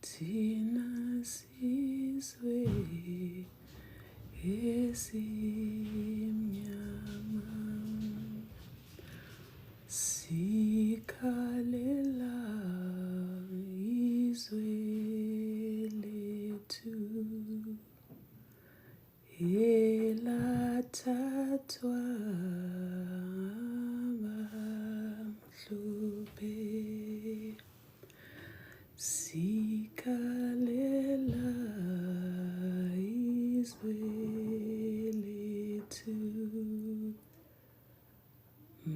thina sizwe esimnyama sikhalela izwe lethu elathathwa abamhlophe sikhalela izwe lethu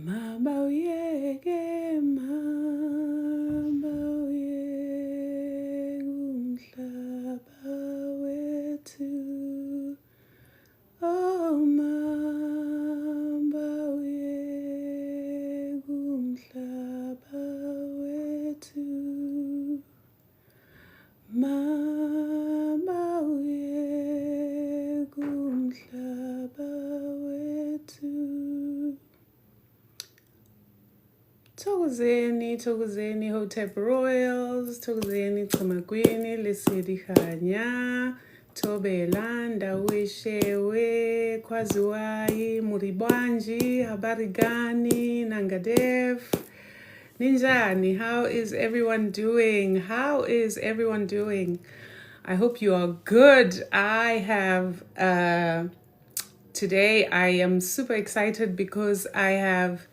mama uyeke umhlaba wethu oh mama uyeke umhlaba wethu mama uyeke umhlaba wethu. Thokozeni Hotep Royals, thokozeni Chamagwini, Lesedi Khanya, Thobela, Ndaweshewe, Kwaziwai, Muribwanji, Habari Gani, Nangadev, Ninjani. How is everyone doing? I hope you are good. I have, today I am super excited because I have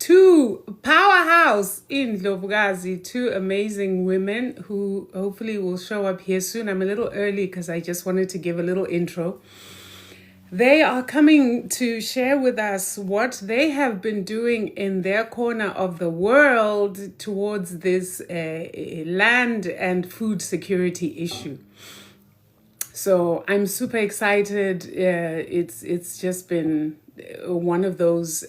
two powerhouse in Ndlovukazi, two amazing women who hopefully will show up here soon. I'm a little early because I just wanted to give a little intro. They are coming to share with us what they have been doing in their corner of the world towards this land and food security issue. So I'm super excited. It's just been one of those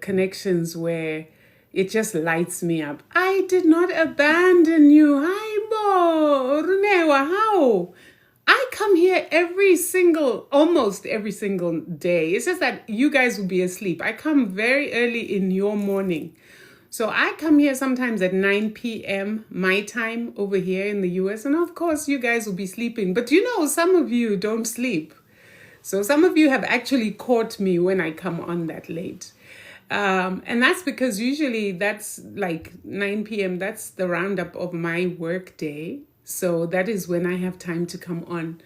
connections where it just lights me up. I did not abandon you. Hi, Bo. Runewa, how? I come here almost every single day. It's just that you guys will be asleep. I come very early in your morning. So I come here sometimes at 9 p.m. my time over here in the US. And of course, you guys will be sleeping. But you know, some of you don't sleep. So some of you have actually caught me when I come on that late. And that's because usually that's like 9 p.m. That's the roundup of my work day. So that is when I have time to come on.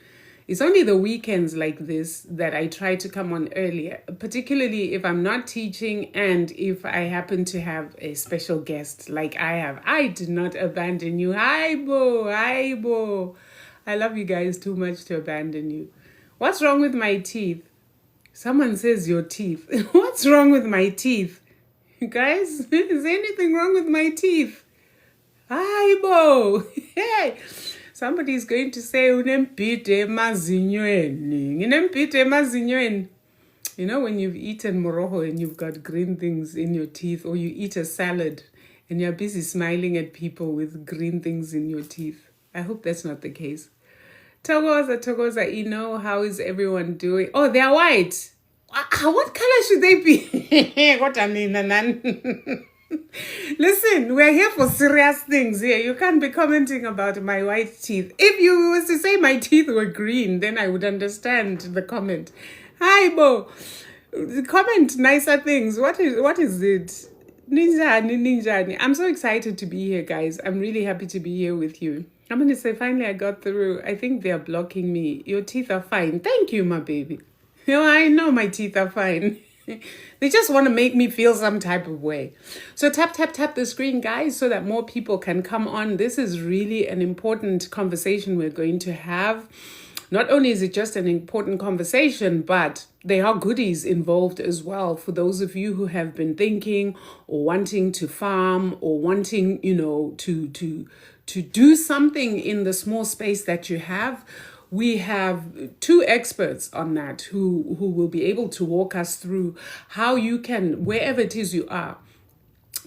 It's only the weekends like this that I try to come on earlier, particularly if I'm not teaching and if I happen to have a special guest like I have. I did not abandon you. Hi, Bo. I love you guys too much to abandon you. What's wrong with my teeth? Someone says your teeth. What's wrong with my teeth? You guys, is there anything wrong with my teeth? Hi, Bo. Hey. Somebody's going to say, unempite emazinyweni. You know, when you've eaten moroho and you've got green things in your teeth, or you eat a salad and you're busy smiling at people with green things in your teeth. I hope that's not the case. Togoza, how is everyone doing? Oh, they're white. What color should they be? What I mean, Nanan. Listen, we're here for serious things here. You can't be commenting about my white teeth. If you was to say my teeth were green, then I would understand the comment. Hi, Bo. Comment nicer things. What is it? Ninjani. I'm so excited to be here, guys. I'm really happy to be here with you. I'm going to say, finally, I got through. I think they're blocking me. Your teeth are fine. Thank you, my baby. I know my teeth are fine. They just want to make me feel some type of way. So tap the screen, guys, so that more people can come on. This is really an important conversation we're going to have. Not only is it just an important conversation, but there are goodies involved as well for those of you who have been thinking or wanting to farm or wanting, to do something in the small space that you have. We have two experts on that who will be able to walk us through how you can, wherever it is you are,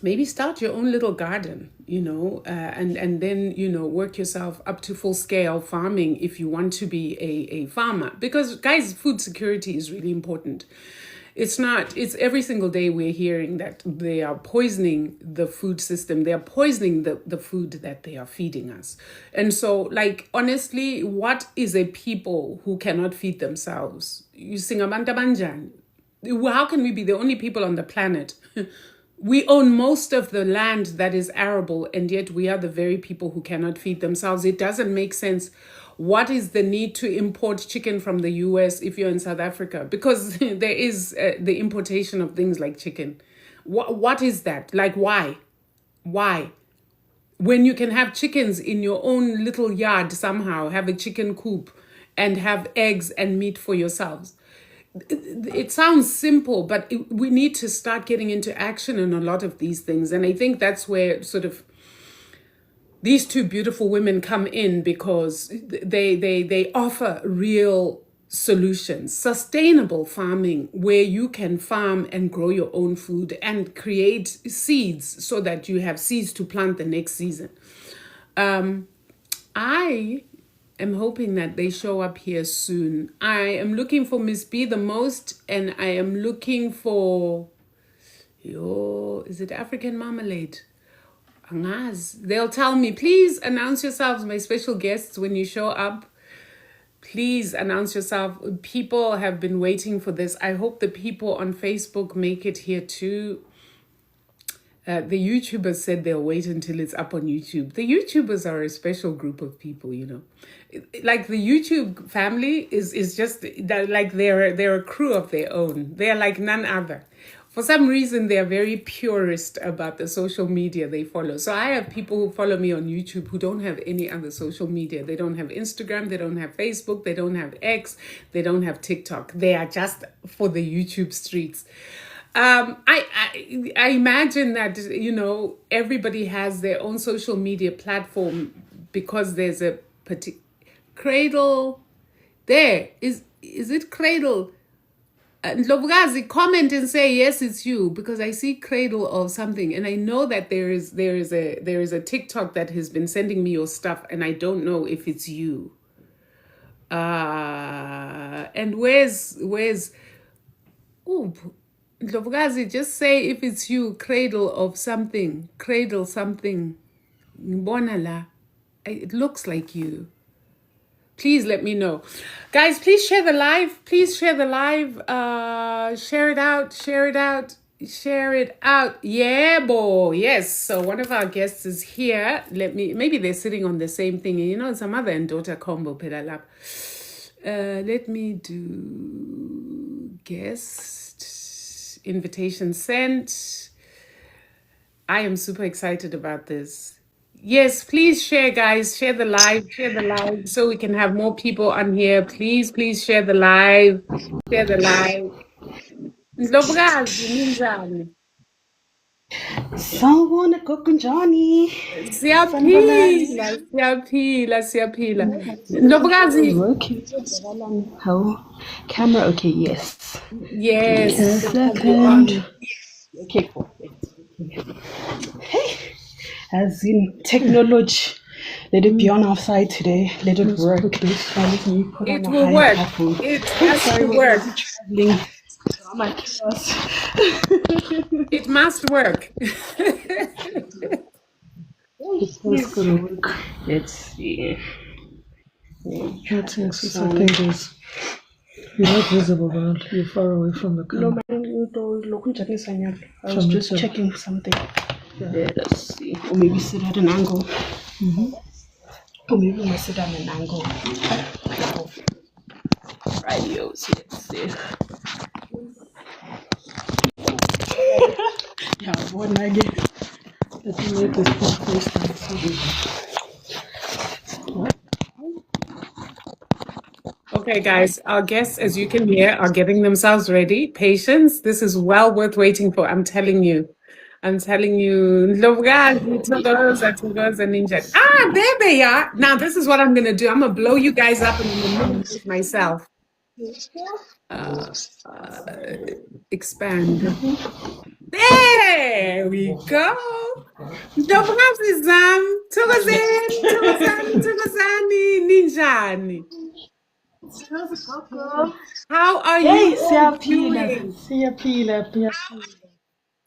maybe start your own little garden, and then, work yourself up to full scale farming if you want to be a farmer. Because, guys, food security is really important. It's not, it's every single day we're hearing that they are poisoning the food system. They are poisoning the food that they are feeding us. And so, like, honestly, what is a people who cannot feed themselves? You sing Abantu Banjani. How can we be the only people on the planet? We own most of the land that is arable, and yet we are the very people who cannot feed themselves. It doesn't make sense. What is the need to import chicken from the US if you're in South Africa? Because there is the importation of things like chicken. What is that? Like, why? Why? When you can have chickens in your own little yard somehow, have a chicken coop and have eggs and meat for yourselves. It sounds simple, but we need to start getting into action on a lot of these things. And I think that's where sort of these two beautiful women come in, because they offer real solutions, sustainable farming, where you can farm and grow your own food and create seeds so that you have seeds to plant the next season. I am hoping that they show up here soon. I am looking for Miss B the most, and I am looking for, is it African Marmalade? Angaz. They'll tell me, please announce yourselves, my special guests, when you show up. Please announce yourself. People have been waiting for this. I hope the people on Facebook make it here too. The YouTubers said they'll wait until it's up on YouTube. The YouTubers are a special group of people, you know. Like the YouTube family is just like they're a crew of their own. They're like none other. For some reason, they're very purist about the social media they follow. So I have people who follow me on YouTube who don't have any other social media. They don't have Instagram, they don't have Facebook, they don't have X, they don't have TikTok. They are just for the YouTube streets. I imagine that, you know, everybody has their own social media platform, because there's a particular Cradle. There is it Cradle? Ndlovukazi, comment and say yes, it's you, because I see Cradle of something, and I know that there is a TikTok that has been sending me your stuff, and I don't know if it's you. And where's Ndlovukazi, just say if it's you, Cradle of something, Cradle something. Ngibona la. It looks like you. Please let me know. Guys, please share the live. Please share the live. Share it out. Share it out. Share it out. Yeah, boy. Yes. So one of our guests is here. Maybe they're sitting on the same thing. You know, it's a mother and daughter combo. Pedalap. Let me do guest. Invitation sent. I am super excited about this. Yes, please share, guys. Share the live, so we can have more people on here. Please share the live. Share the live. Ndlovukazi, ninjani? Sawubona gogunjani. Siyaphila. Ndlovukazi. Okay. How? Camera, okay, yes. Yes. A second. Okay, cool. Hey, as in technology. Let it be on our side today. Let it work. It will work. It has to work. Traveling. It must work. It's gonna work. Let's see. Something is you're not visible, girl. You're far away from the camera. I was just checking something. Yeah, let's see. Or maybe sit at an angle. Or maybe we'll sit at an angle. Radios, let's see. Yeah, one again. Let me make this first. Okay, guys, our guests, as you can hear, are getting themselves ready. Patience. This is well worth waiting for. I'm telling you. Ndlovukazi, Thokoza, Ninja. There they are. Now, this is what I'm going to do. I'm going to blow you guys up and I'm going to move myself. Expand. There we go. Ndlovukazi zam. Thokozani, ninjani. How are Hey, you all doing? Siyaphila.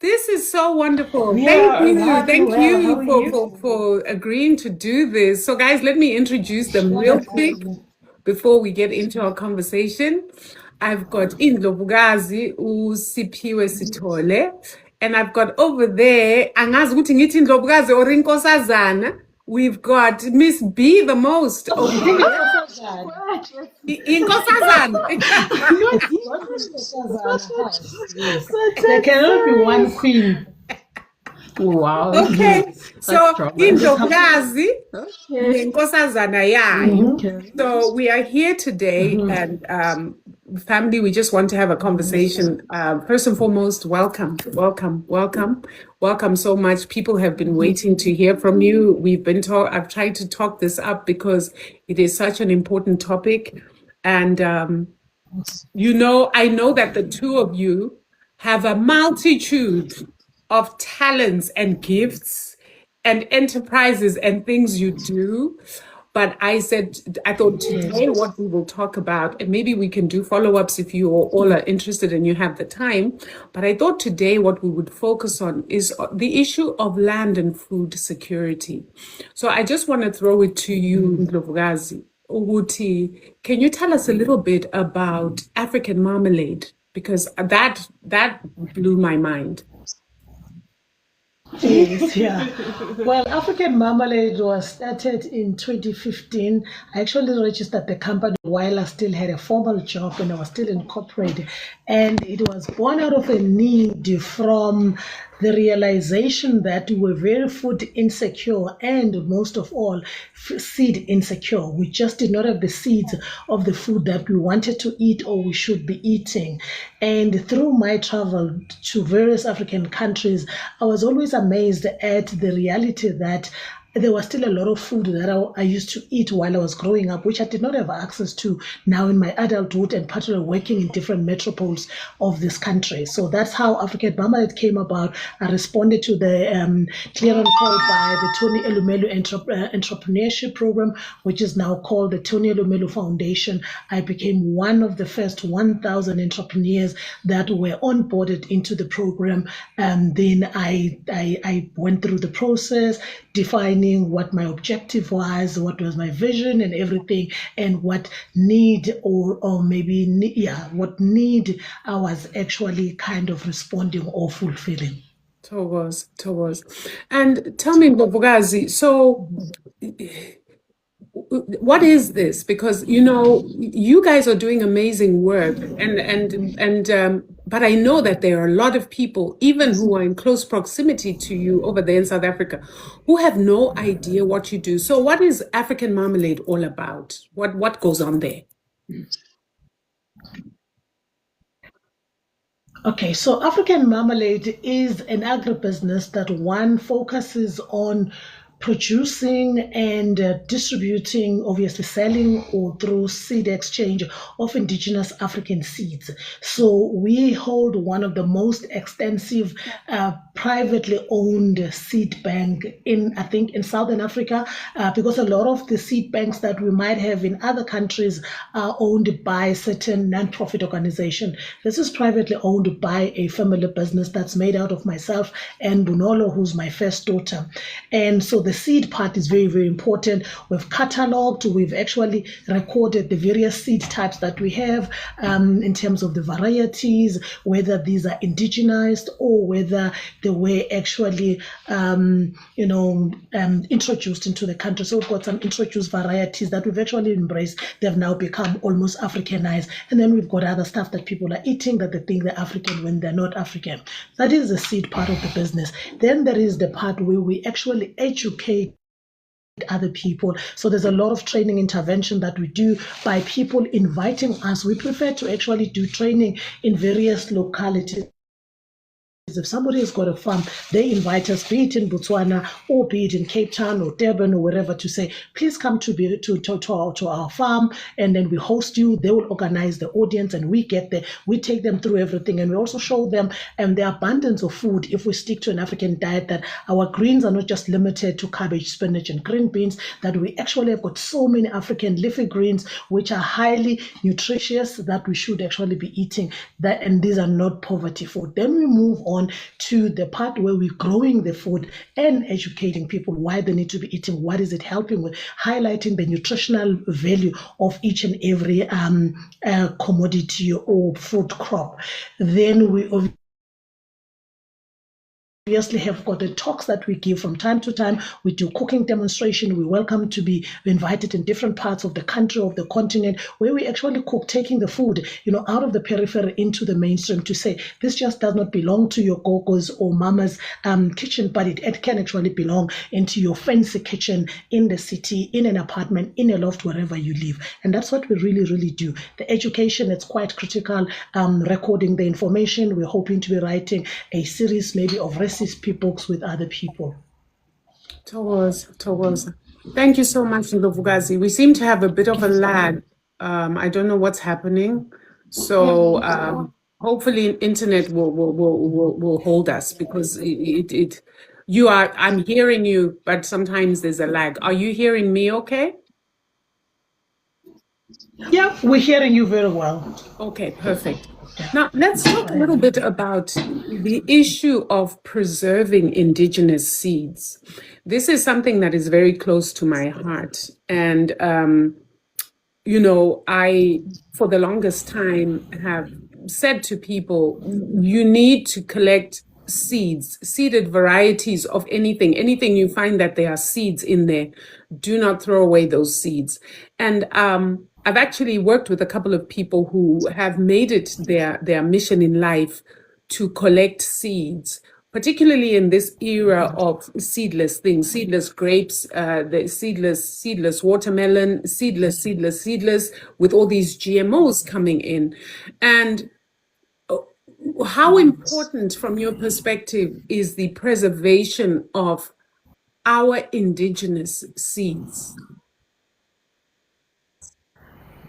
This is so wonderful. We Thank are you. happy. Thank Well, how you are for, you? for agreeing to do this. So, guys, let me introduce them Sure, real no quick problem. before we get into our conversation. I've got Ndlovukazi Siphiwe Sithole, and I've got over there, angazi ukuthi ngithi Ndlovukazi or inkosazana. We've got Miss B the most over there. Inkosazana. Yes. There cannot be one queen. Wow. Okay, so That's Ndlovukazi nenkosazana yayo. Okay. So we are here today, and family, we just want to have a conversation. First and foremost, welcome so much. People have been waiting to hear from you. I've tried to talk this up because it is such an important topic, and I know that the two of you have a multitude of talents and gifts and enterprises and things you do. But I thought today what we will talk about, and maybe we can do follow-ups if you all are interested and you have the time. But I thought today what we would focus on is the issue of land and food security. So I just want to throw it to you, Ndlovukazi. Uguti, can you tell us a little bit about African marmalade? Because that blew my mind. Yes, yeah. Well, African Marmalade was started in 2015. I actually registered the company while I still had a formal job and I was still incorporated. And it was born out of a need from the realization that we were very food insecure and most of all seed insecure. We just did not have the seeds of the food that we wanted to eat or we should be eating. And through my travel to various African countries, I was always amazed at the reality that there was still a lot of food that I used to eat while I was growing up, which I did not have access to now in my adulthood and particularly working in different metropoles of this country. So that's how African Marmalade came about. I responded to the clearing call by the Tony Elumelu Entrepreneurship Program, which is now called the Tony Elumelu Foundation. I became one of the first 1,000 entrepreneurs that were onboarded into the program. And then I went through the process, defining what my objective was, what was my vision and everything, and what need what need I was actually kind of responding or fulfilling. Towards. And tell me, Ndlovukazi, so what is this? Because you guys are doing amazing work, but I know that there are a lot of people, even who are in close proximity to you over there in South Africa, who have no idea what you do. So what is African Marmalade all about? What goes on there? Okay, so African Marmalade is an agribusiness that one focuses on producing and distributing, obviously selling or through seed exchange of indigenous African seeds. So we hold one of the most extensive privately owned seed bank in Southern Africa, because a lot of the seed banks that we might have in other countries are owned by certain non-profit organization. This is privately owned by a family business that's made out of myself and Bunolo, who's my first daughter. And so the seed part is very, very important. We've cataloged, we've actually recorded the various seed types that we have in terms of the varieties, whether these are indigenized or whether they were actually, introduced into the country. So we've got some introduced varieties that we've actually embraced. They've now become almost Africanized. And then we've got other stuff that people are eating that they think they're African when they're not African. That is the seed part of the business. Then there is the part where we actually educate other people. So there's a lot of training intervention that we do by people inviting us. We prefer to actually do training in various localities if somebody has got a farm, they invite us, be it in Botswana or be it in Cape Town or Durban or wherever, to say, please come to our farm, and then we host you. They will organize the audience, and we get there. We take them through everything, and we also show them the abundance of food. If we stick to an African diet, that our greens are not just limited to cabbage, spinach, and green beans, that we actually have got so many African leafy greens which are highly nutritious that we should actually be eating that, and these are not poverty food. Then we move on to the part where we're growing the food and educating people why they need to be eating, what is it helping with, highlighting the nutritional value of each and every commodity or food crop. Then we obviously have got the talks that we give from time to time. We do cooking demonstration. We're welcome to be invited in different parts of the country, of the continent, where we actually cook, taking the food, out of the periphery into the mainstream, to say this just does not belong to your gogo's or mama's kitchen, but it can actually belong into your fancy kitchen in the city, in an apartment, in a loft, wherever you live. And that's what we really, really do. The education, it's quite critical. Recording the information. We're hoping to be writing a series maybe of recipes books with other people. Towards. Thank you so much, Ndlovukazi. We seem to have a bit of a lag. I don't know what's happening. So hopefully internet will hold us, because I'm hearing you, but sometimes there's a lag. Are you hearing me okay? Yeah, we're hearing you very well. Okay, perfect. Now, let's talk a little bit about the issue of preserving indigenous seeds. This is something that is very close to my heart. And, I, for the longest time, have said to people, you need to collect seeds, seeded varieties of anything you find that there are seeds in there. Do not throw away those seeds. And I've actually worked with a couple of people who have made it their mission in life to collect seeds, particularly in this era of seedless things, seedless grapes, the seedless watermelon, seedless, with all these GMOs coming in. And how important, from your perspective, is the preservation of our indigenous seeds?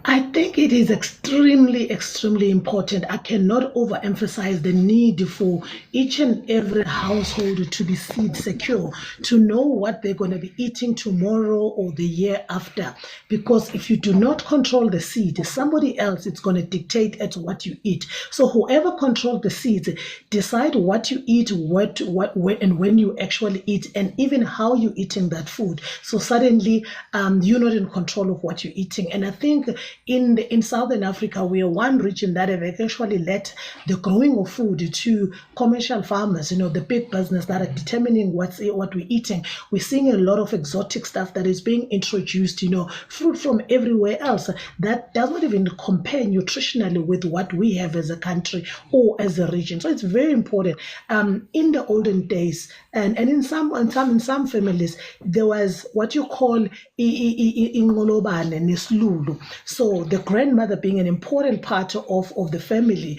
I think it is extremely, extremely important. I cannot overemphasize the need for each and every household to be seed secure, to know what they're going to be eating tomorrow or the year after. Because if you do not control the seed, somebody else is going to dictate at what you eat. So whoever controls the seeds, decide what you eat, what, and when you actually eat, and even how you're eating that food. So suddenly you're not in control of what you're eating. And I think in Southern Africa, we are one region that have actually let the growing of food to commercial farmers, the big business that are determining what we're eating. We're seeing a lot of exotic stuff that is being introduced, fruit from everywhere else that does not even compare nutritionally with what we have as a country or as a region. So it's very important. In the olden days, and in some families, there was what you call ingolobane neslulu. So the grandmother, being an important part of the family,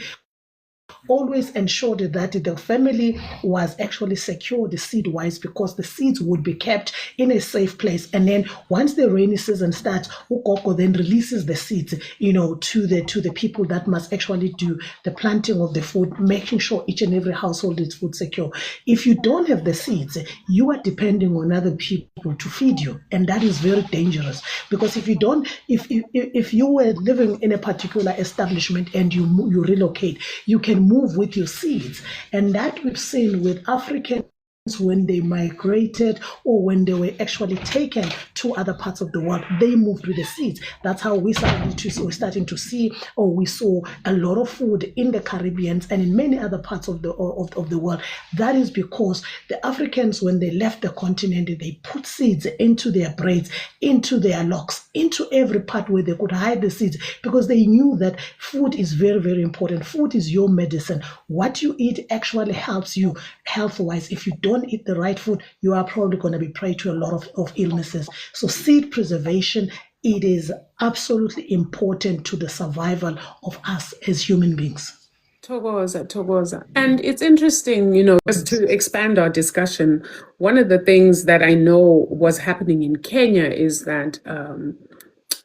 always ensured that the family was actually secured seed-wise, because the seeds would be kept in a safe place. And then once the rainy season starts, Ukoko then releases the seeds, to the people that must actually do the planting of the food, making sure each and every household is food secure. If you don't have the seeds, you are depending on other people to feed you, and that is very dangerous. Because if you were living in a particular establishment and you relocate, you can move with your seeds. And that we've seen with Africans when they migrated or when they were actually taken to other parts of the world, they moved with the seeds. That's how we're starting to see, or we saw a lot of food in the Caribbean and in many other parts of the world. That is because the Africans, when they left the continent, they put seeds into their braids, into their locks, into every part where they could hide the seeds, because they knew that food is very, very important. Food is your medicine. What you eat actually helps you health-wise. If you don't eat the right food, you are probably going to be prey to a lot of illnesses. So seed preservation, it is absolutely important to the survival of us as human beings. Togoza, Togoza. And it's interesting, you know, just to expand our discussion, one of the things that I know was happening in Kenya is that,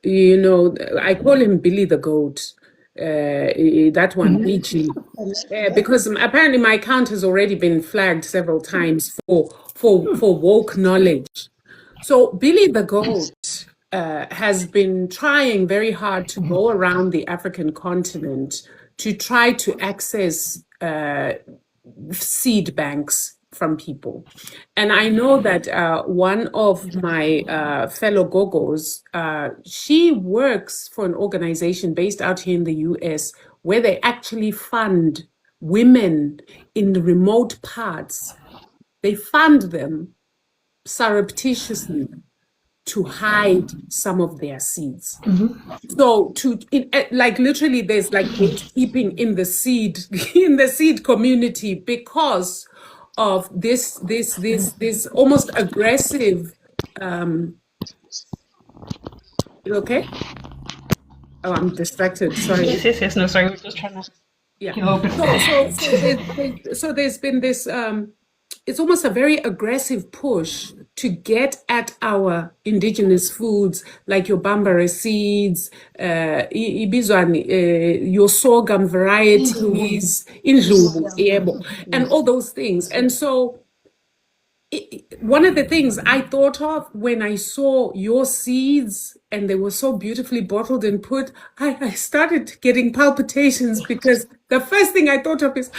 you know, I call him Billy the Goat, that one, Bichi, because apparently my account has already been flagged several times for woke knowledge. So Billy the Goat has been trying very hard to go around the African continent to try to access seed banks from people. And I know that one of my fellow Gogos, she works for an organization based out here in the US where they actually fund women in the remote parts. They fund them surreptitiously to hide some of their seeds. So like literally there's like gatekeeping in the seed community because of this almost aggressive you okay? Oh, I'm distracted. Sorry. Yes. No, sorry. We're just trying to get open. So there's been this it's almost a very aggressive push to get at our indigenous foods like your bambara seeds, your sorghum varieties, Ndlovu, and all those things. And so one of the things I thought of when I saw your seeds and they were so beautifully bottled and put, I started getting palpitations because the first thing I thought of is,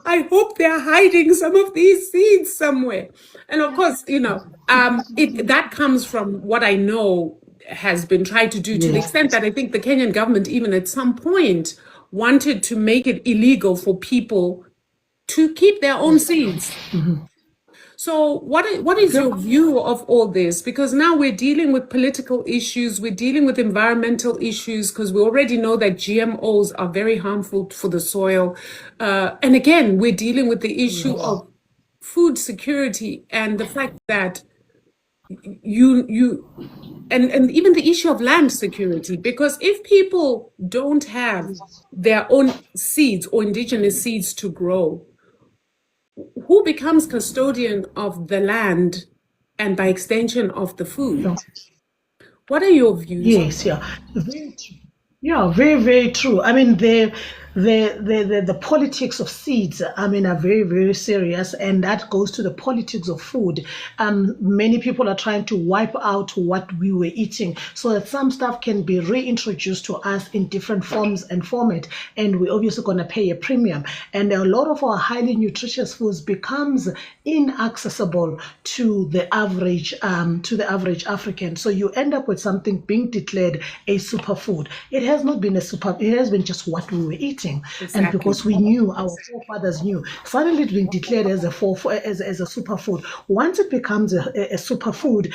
I hope they're hiding some of these seeds somewhere. And of course, you know, that comes from what I know has been tried to do to the extent that I think the Kenyan government, even at some point, wanted to make it illegal for people to keep their own seeds. So what is your view of all this? Because now we're dealing with political issues, we're dealing with environmental issues, because we already know that GMOs are very harmful for the soil. And again, we're dealing with the issue of food security and the fact that and even the issue of land security, because if people don't have their own seeds or indigenous seeds to grow, who becomes custodian of the land and by extension of the food? What are your views? Yes, very true. Very, very true. I mean, the politics of seeds, I mean, are very, very serious, and that goes to the politics of food. Many people are trying to wipe out what we were eating so that some stuff can be reintroduced to us in different forms and format, and we're obviously going to pay a premium. And a lot of our highly nutritious foods becomes inaccessible to the average African. So you end up with something being declared a superfood. It has not been a super. It has been just what we were eating. Exactly. And because we knew, our forefathers knew, suddenly it's been declared as a superfood. Once it becomes a superfood,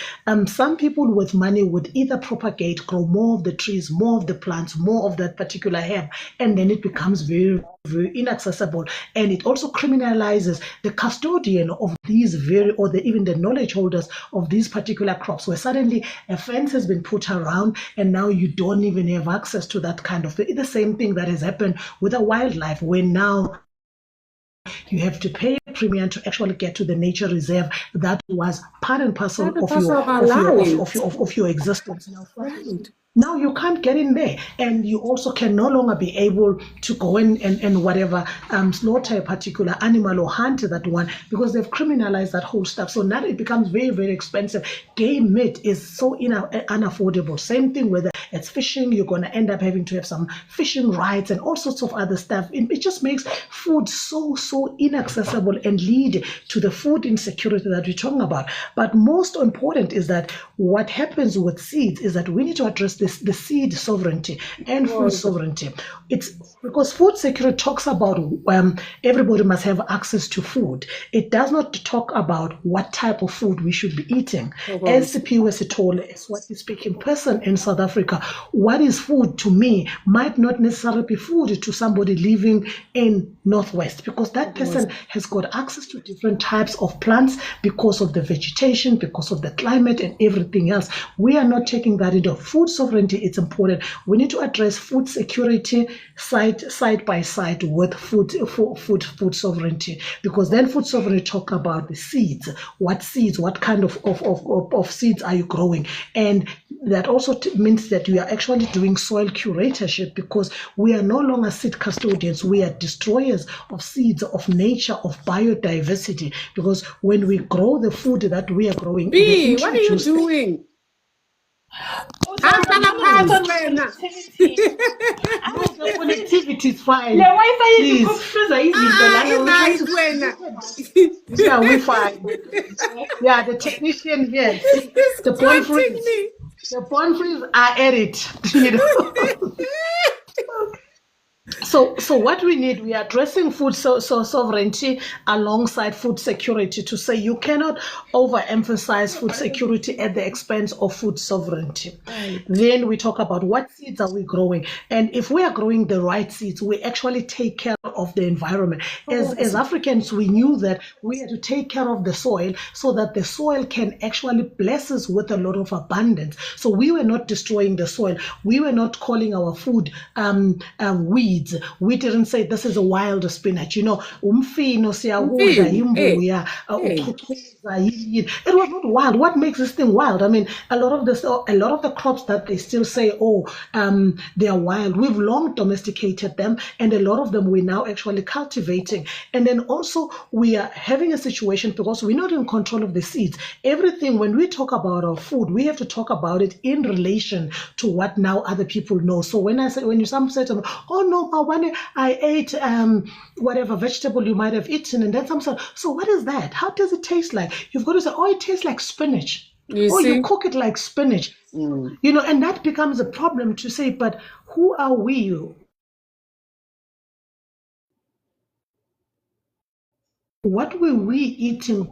some people with money would either propagate, grow more of the trees, more of the plants, more of that particular herb, and then it becomes very, very inaccessible. And it also criminalizes the custodian of these even the knowledge holders of these particular crops, where suddenly a fence has been put around and now you don't even have access to that kind of thing. It's the same thing that has happened with the wildlife, where now you have to pay a premium to actually get to the nature reserve that was part and parcel of your existence. Now you can't get in there, and you also can no longer be able to go in and whatever slaughter a particular animal or hunt that one, because they've criminalized that whole stuff. So now it becomes very, very expensive. Game meat is so unaffordable. Same thing whether it's fishing, you're going to end up having to have some fishing rights and all sorts of other stuff. It just makes food so inaccessible and lead to the food insecurity that we're talking about. But most important is that what happens with seeds is that we need to address the seed sovereignty and food sovereignty. It's because food security talks about everybody must have access to food. It does not talk about what type of food we should be eating. As Siphiwe Sithole, as what we speaking person in South Africa, what is food to me might not necessarily be food to somebody living in Northwest, because that person has got access to different types of plants because of the vegetation vegetation, because of the climate and everything else. We are not taking that into food sovereignty. It's important. We need to address food security side by side with food sovereignty, because then food sovereignty talk about the seeds. What seeds? What kind of seeds are you growing? And that also means that we are actually doing soil curatorship, because we are no longer seed custodians. We are destroyers of seeds, of nature, of biodiversity. Because when we grow the food that we are growing, B, what are you doing? The connectivity is fine. Yeah, we fine. Yeah, the technician here. The bonfires are at it. You know? So what we need, we are addressing food sovereignty alongside food security, to say you cannot overemphasize food security at the expense of food sovereignty. Right. Then we talk about what seeds are we growing, and if we are growing the right seeds, we actually take care of the environment. As Africans, we knew that we had to take care of the soil so that the soil can actually bless us with a lot of abundance. So we were not destroying the soil. We were not calling our food weeds. We didn't say this is a wild spinach. You know, umfino siyakudla imbuya, it was not wild. What makes this thing wild? I mean, a lot of the crops that they still say, they are wild. We've long domesticated them, and a lot of them we're now actually cultivating. And then also we are having a situation, because we're not in control of the seeds. Everything, when we talk about our food, we have to talk about it in relation to what now other people know. So when some say to me, oh no, I ate whatever vegetable you might have eaten, and then some say, so what is that? How does it taste like? You've got to say, oh, it tastes like spinach. You cook it like spinach. You know, and that becomes a problem to say, but who are we? What were we eating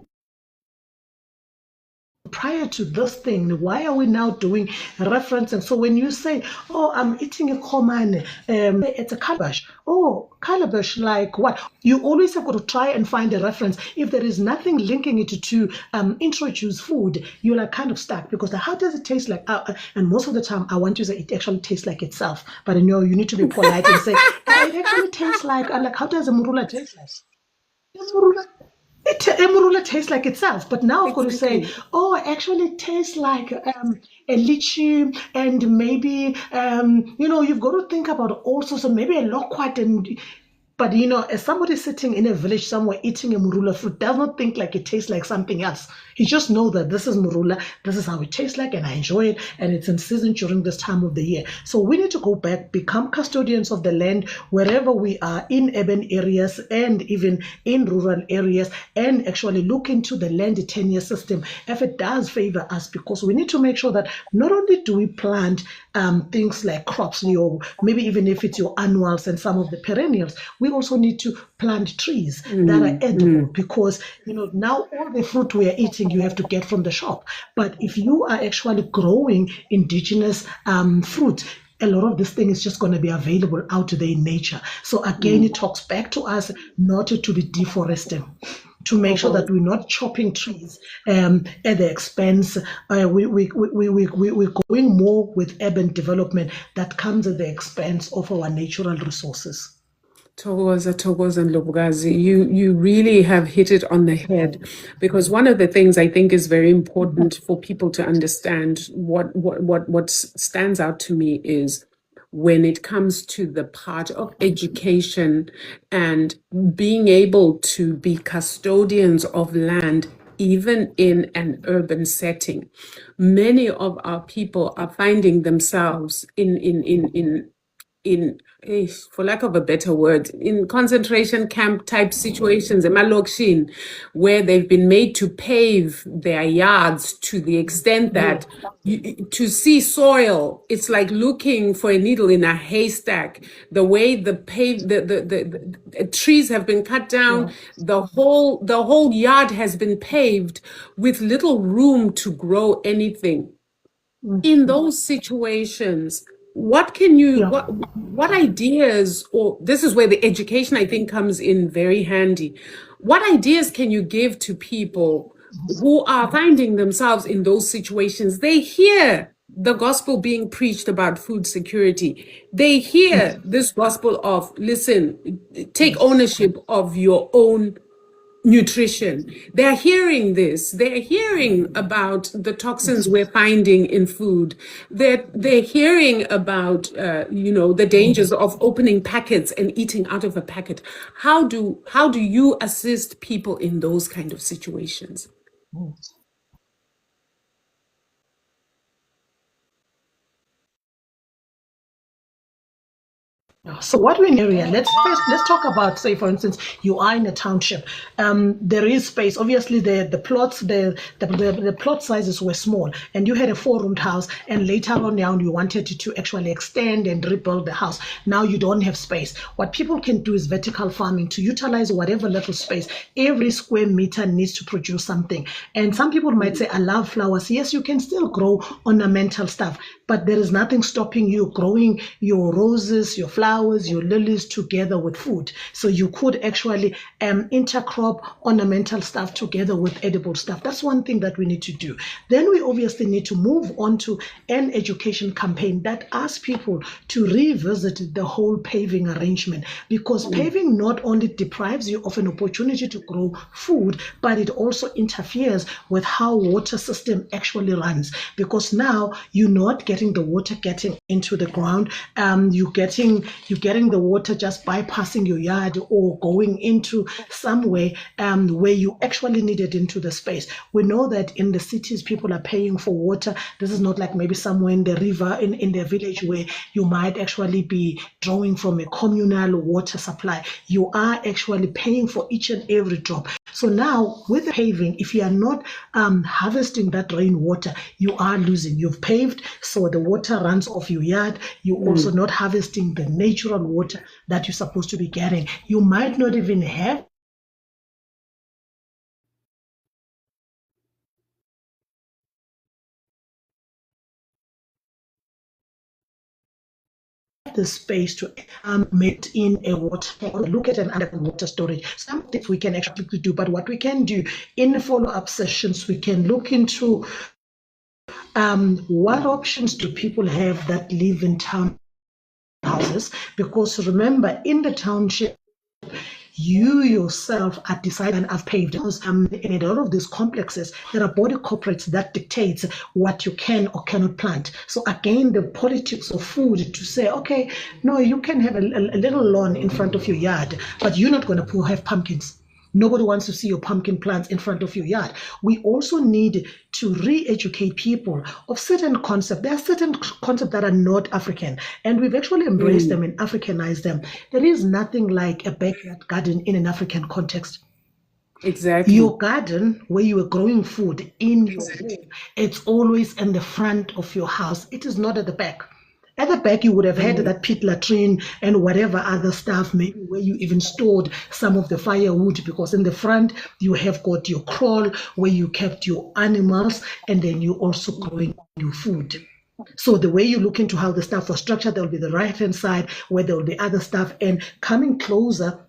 prior to this thing? Why are we now doing reference? And so when you say, oh, I'm eating a common, it's a calabash. Oh, calabash, like what? You always have got to try and find a reference. If there is nothing linking it to introduce food, you're like kind of stuck, because how does it taste like? And most of the time, I want to say it actually tastes like itself. But you need to be polite and say, it actually tastes like how does a murula taste like? Emurula tastes like itself, but now I've got to say, actually it tastes like a lychee, and maybe you've got to think about all sorts of, maybe a loquat, but as somebody sitting in a village somewhere eating a murula fruit does not think like it tastes like something else. He just knows that this is murula, this is how it tastes like, and I enjoy it, and it's in season during this time of the year. So we need to go back, become custodians of the land wherever we are, in urban areas and even in rural areas, and actually look into the land tenure system if it does favor us, because we need to make sure that not only do we plant things like crops, maybe even if it's your annuals and some of the perennials, we also need to plant trees that are edible, because now all the fruit we are eating you have to get from the shop. But if you are actually growing indigenous fruit, a lot of this thing is just going to be available out there in nature. So again, it talks back to us not to be deforesting, to make sure that we're not chopping trees at the expense. We're going more with urban development that comes at the expense of our natural resources. Thokoza Ndlovukazi, you really have hit it on the head, because one of the things I think is very important for people to understand, what stands out to me is when it comes to the part of education and being able to be custodians of land, even in an urban setting. Many of our people are finding themselves in for lack of a better word, in concentration camp type situations, emalokishin, where they've been made to pave their yards to the extent that to see soil, it's like looking for a needle in a haystack. The way the trees have been cut down, the whole yard has been paved with little room to grow anything. In those situations, what can you, what ideas, or this is where the education I think comes in very handy. What ideas can you give to people who are finding themselves in those situations, they hear the gospel being preached about food security. They hear this gospel of, listen, take ownership of your own nutrition. They're hearing this. They're hearing about the toxins we're finding in food. They're hearing about the dangers of opening packets and eating out of a packet. How do you assist people in those kind of situations? So what we in area, let's talk about, say for instance, you are in a township. There is space. Obviously the plots, the plot sizes were small, and you had a 4-roomed house, and later on now you wanted to actually extend and rebuild the house. Now you don't have space. What people can do is vertical farming to utilize whatever little space. Every square meter needs to produce something. And some people might say, I love flowers. Yes, you can still grow ornamental stuff, but there is nothing stopping you growing your roses, your flowers, your lilies together with food. So you could actually intercrop ornamental stuff together with edible stuff. That's one thing that we need to do. Then we obviously need to move on to an education campaign that asks people to revisit the whole paving arrangement, because paving not only deprives you of an opportunity to grow food, but it also interferes with how water system actually runs, because now you're not getting the water getting into the ground. You're getting the water just bypassing your yard or going into somewhere where you actually need it into the space. We know that in the cities, people are paying for water. This is not like maybe somewhere in the river, in the village, where you might actually be drawing from a communal water supply. You are actually paying for each and every drop. So now with the paving, if you are not harvesting that rainwater, you are losing. You've paved, so the water runs off your yard. You're also not harvesting the natural water that you're supposed to be getting. You might not even have the space to make in a water or look at an underground water storage. Some things we can actually do, but what we can do in follow-up sessions, we can look into what options do people have that live in town houses, because remember, in the township, you yourself are deciding. I've paved, because in a lot of these complexes there are body corporates that dictates what you can or cannot plant. So again, the politics of food to say, okay, no, you can have a little lawn in front of your yard, but you're not going to have pumpkins. Nobody wants to see your pumpkin plants in front of your yard. We also need to re-educate people of certain concepts. There are certain concepts that are not African, and we've actually embraced them and Africanized them. There is nothing like a backyard garden in an African context. Exactly. Your garden, where you are growing food in your home, it's always in the front of your house. It is not at the back. At the back, you would have had that pit latrine and whatever other stuff, maybe where you even stored some of the firewood, because in the front, you have got your kraal where you kept your animals, and then you also growing your food. So the way you look into how the stuff was structured, there will be the right-hand side where there will be other stuff, and coming closer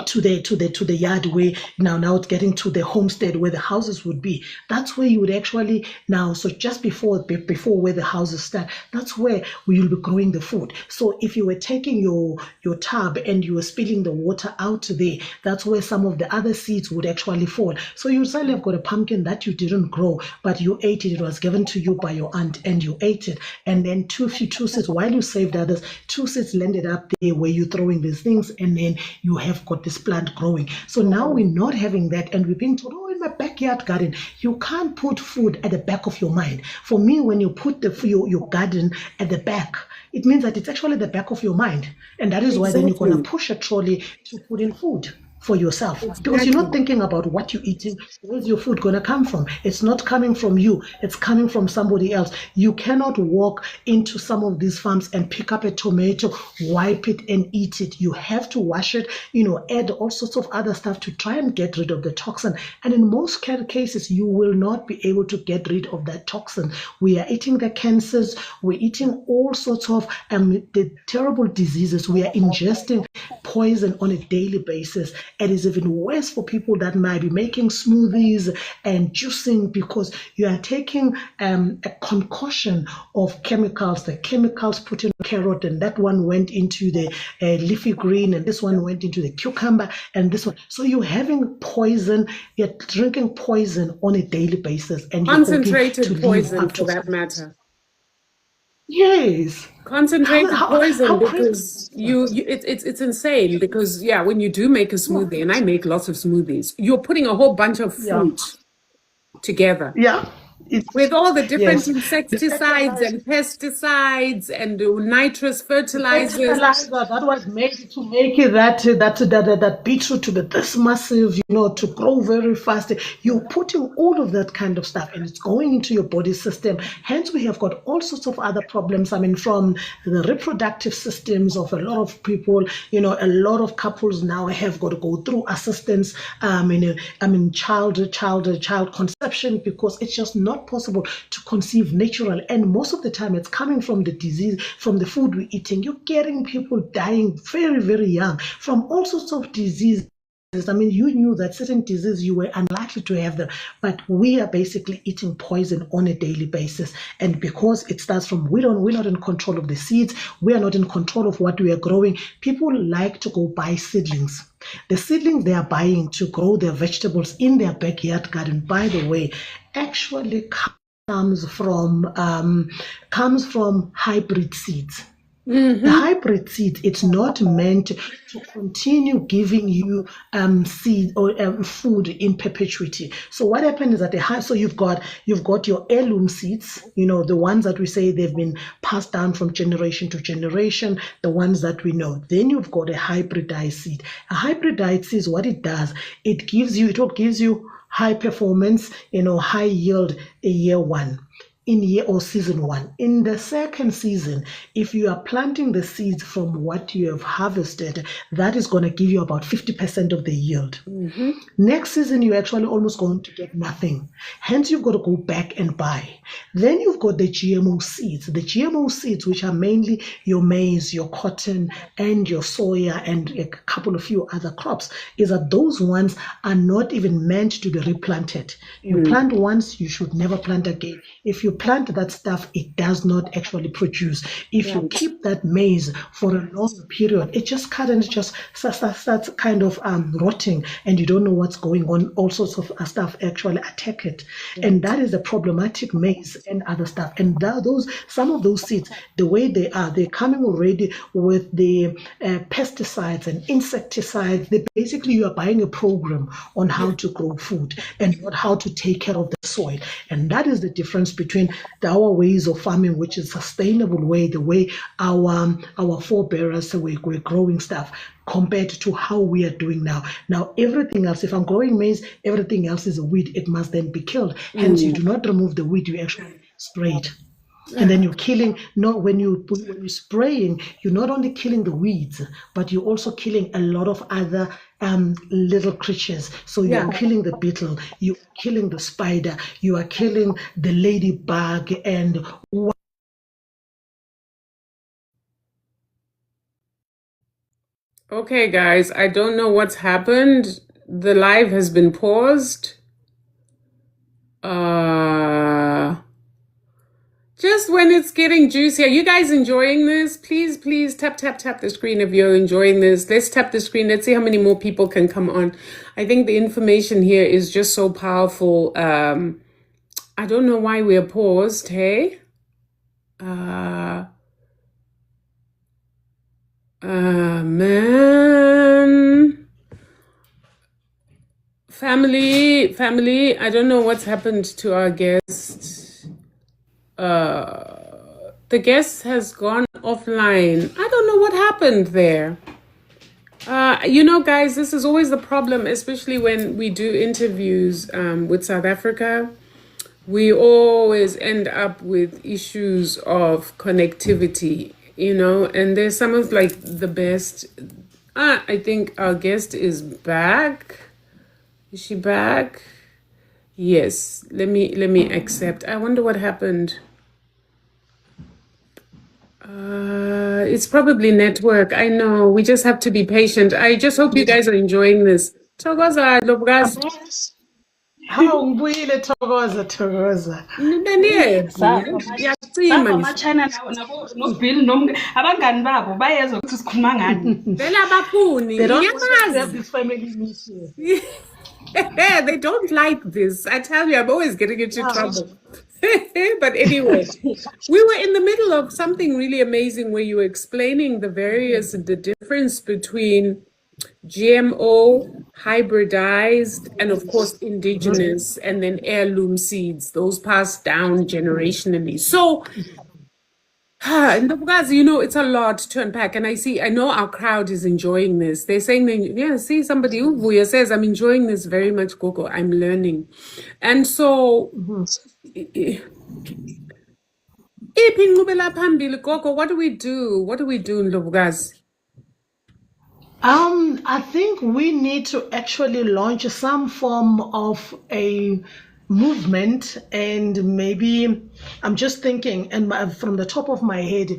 to the yard where now it's getting to the homestead where the houses would be. That's where you would actually now, so just before where the houses start, that's where you'll be growing the food. So if you were taking your tub and you were spilling the water out there, that's where some of the other seeds would actually fall. So you suddenly have got a pumpkin that you didn't grow, but you ate it. It was given to you by your aunt and you ate it. And then two seeds, while you saved others, 2 seeds landed up there where you're throwing these things, and then you have got this plant growing. So now we're not having that, and we've been told, oh, in my backyard garden, you can't put food at the back of your mind. For me, when you put your garden at the back, it means that it's actually the back of your mind, and that is why then you're going to push a trolley to put in food for yourself, because you're not thinking about what you're eating. Where's your food going to come from? It's not coming from you, it's coming from somebody else. You cannot walk into some of these farms and pick up a tomato, wipe it and eat it. You have to wash it, add all sorts of other stuff to try and get rid of the toxin. And in most cases, you will not be able to get rid of that toxin. We are eating the cancers, we're eating all sorts of the terrible diseases. We are ingesting poison on a daily basis. It is even worse for people that might be making smoothies and juicing, because you are taking a concoction of chemicals. The chemicals put in carrot, and that one went into the leafy green, and this one went into the cucumber, and this one. So you're having poison, you're drinking poison on a daily basis, and you're hoping to Concentrated live poison, up for to that matter. Yes. Concentrated poison, How crazy because is that? it's insane, because yeah, when you do make a smoothie, and I make lots of smoothies, you're putting a whole bunch of Yeah. fruit together Yeah. It's, with all the different yes. The insecticides fertilizer, and pesticides and nitrous the fertilizers. fertilizer that was made to make it that beetroot to be this massive, to grow very fast. You're putting all of that kind of stuff, and it's going into your body system. Hence, we have got all sorts of other problems. I mean, from the reproductive systems of a lot of people. A lot of couples now have got to go through assistance. Child conception, because it's just not possible to conceive natural, and most of the time it's coming from the disease, from the food we're eating. You're getting people dying very, very young from all sorts of diseases. I mean, you knew that certain diseases you were unlikely to have them, but we are basically eating poison on a daily basis. And because it starts from, we're not in control of the seeds, we are not in control of what we are growing. People like to go buy seedlings. The seedlings they are buying to grow their vegetables in their backyard garden, by the way, actually comes from hybrid seeds. The hybrid seed, it's not meant to continue giving you seed or food in perpetuity. So what happens is that so you've got your heirloom seeds, the ones that we say they've been passed down from generation to generation, the ones that we know. Then you've got a hybridized seed. A hybridized seed, what it does, it gives you high performance, high yield year one. Or season one. In the second season, if you are planting the seeds from what you have harvested, that is going to give you about 50% of the yield. Next season, you're actually almost going to get nothing. Hence, you've got to go back and buy. Then you've got the GMO seeds. The GMO seeds, which are mainly your maize, your cotton, and your soya, and a couple of few other crops, is that those ones are not even meant to be replanted. You plant once, you should never plant again. If you plant that stuff, it does not actually produce. If you keep that maize for a long period, it just starts kind of rotting, and you don't know what's going on. All sorts of stuff actually attack it, and that is the problematic maize and other stuff. And some of those seeds, the way they're coming already with the pesticides and insecticides. Basically, you are buying a program on how to grow food and not how to take care of the soil. And that is the difference between our ways of farming, which is sustainable way, the way our forebears were growing stuff, compared to how we are doing now. Now, everything else, if I'm growing maize, everything else is a weed. It must then be killed. Hence, you do not remove the weed, you actually spray it. And then you're killing, when you're spraying, you're not only killing the weeds, but you're also killing a lot of other little creatures. So you're killing the beetle, you're killing the spider, you are killing the ladybug, and Okay, guys, I don't know what's happened. The live has been paused. Just when it's getting juicy. Are you guys enjoying this? Please tap the screen if you're enjoying this. Let's tap the screen. Let's see how many more people can come on. I think the information here is just so powerful. I don't know why we're paused, hey? Man. Family, I don't know what's happened to our guest. The guest has gone offline. I don't know what happened there. Guys, this is always the problem, especially when we do interviews with South Africa. We always end up with issues of connectivity, and there's some of the best. I think our guest is back. Is she back? Yes. Let me accept. I wonder what happened. It's probably network. I know. We just have to be patient. I just hope you guys are enjoying this. Thokoza, Ndlovukazi. How ngibuyile Thokoza. Nibeniye. Ngiyacima nje. Ama-China noBill abangani babo bayezwa ukuthi sikhuluma ngani. Vele abafuni. They don't want to have Ngiyamazi. this family meeting. They don't like this. I tell you, I'm always getting into trouble. But anyway, we were in the middle of something really amazing where you were explaining the difference between GMO, hybridized, and of course indigenous, and then heirloom seeds, those passed down generationally. So, Ndlovukazi, it's a lot to unpack. And I know our crowd is enjoying this. They're saying, yeah, see, somebody Uvuya says, I'm enjoying this very much, Gogo. I'm learning. And so, Iphi inqubela phambili, Gogo, what do we do? What do we do, Ndlovukazi? I think we need to actually launch some form of a movement, and maybe I'm just thinking, and from the top of my head,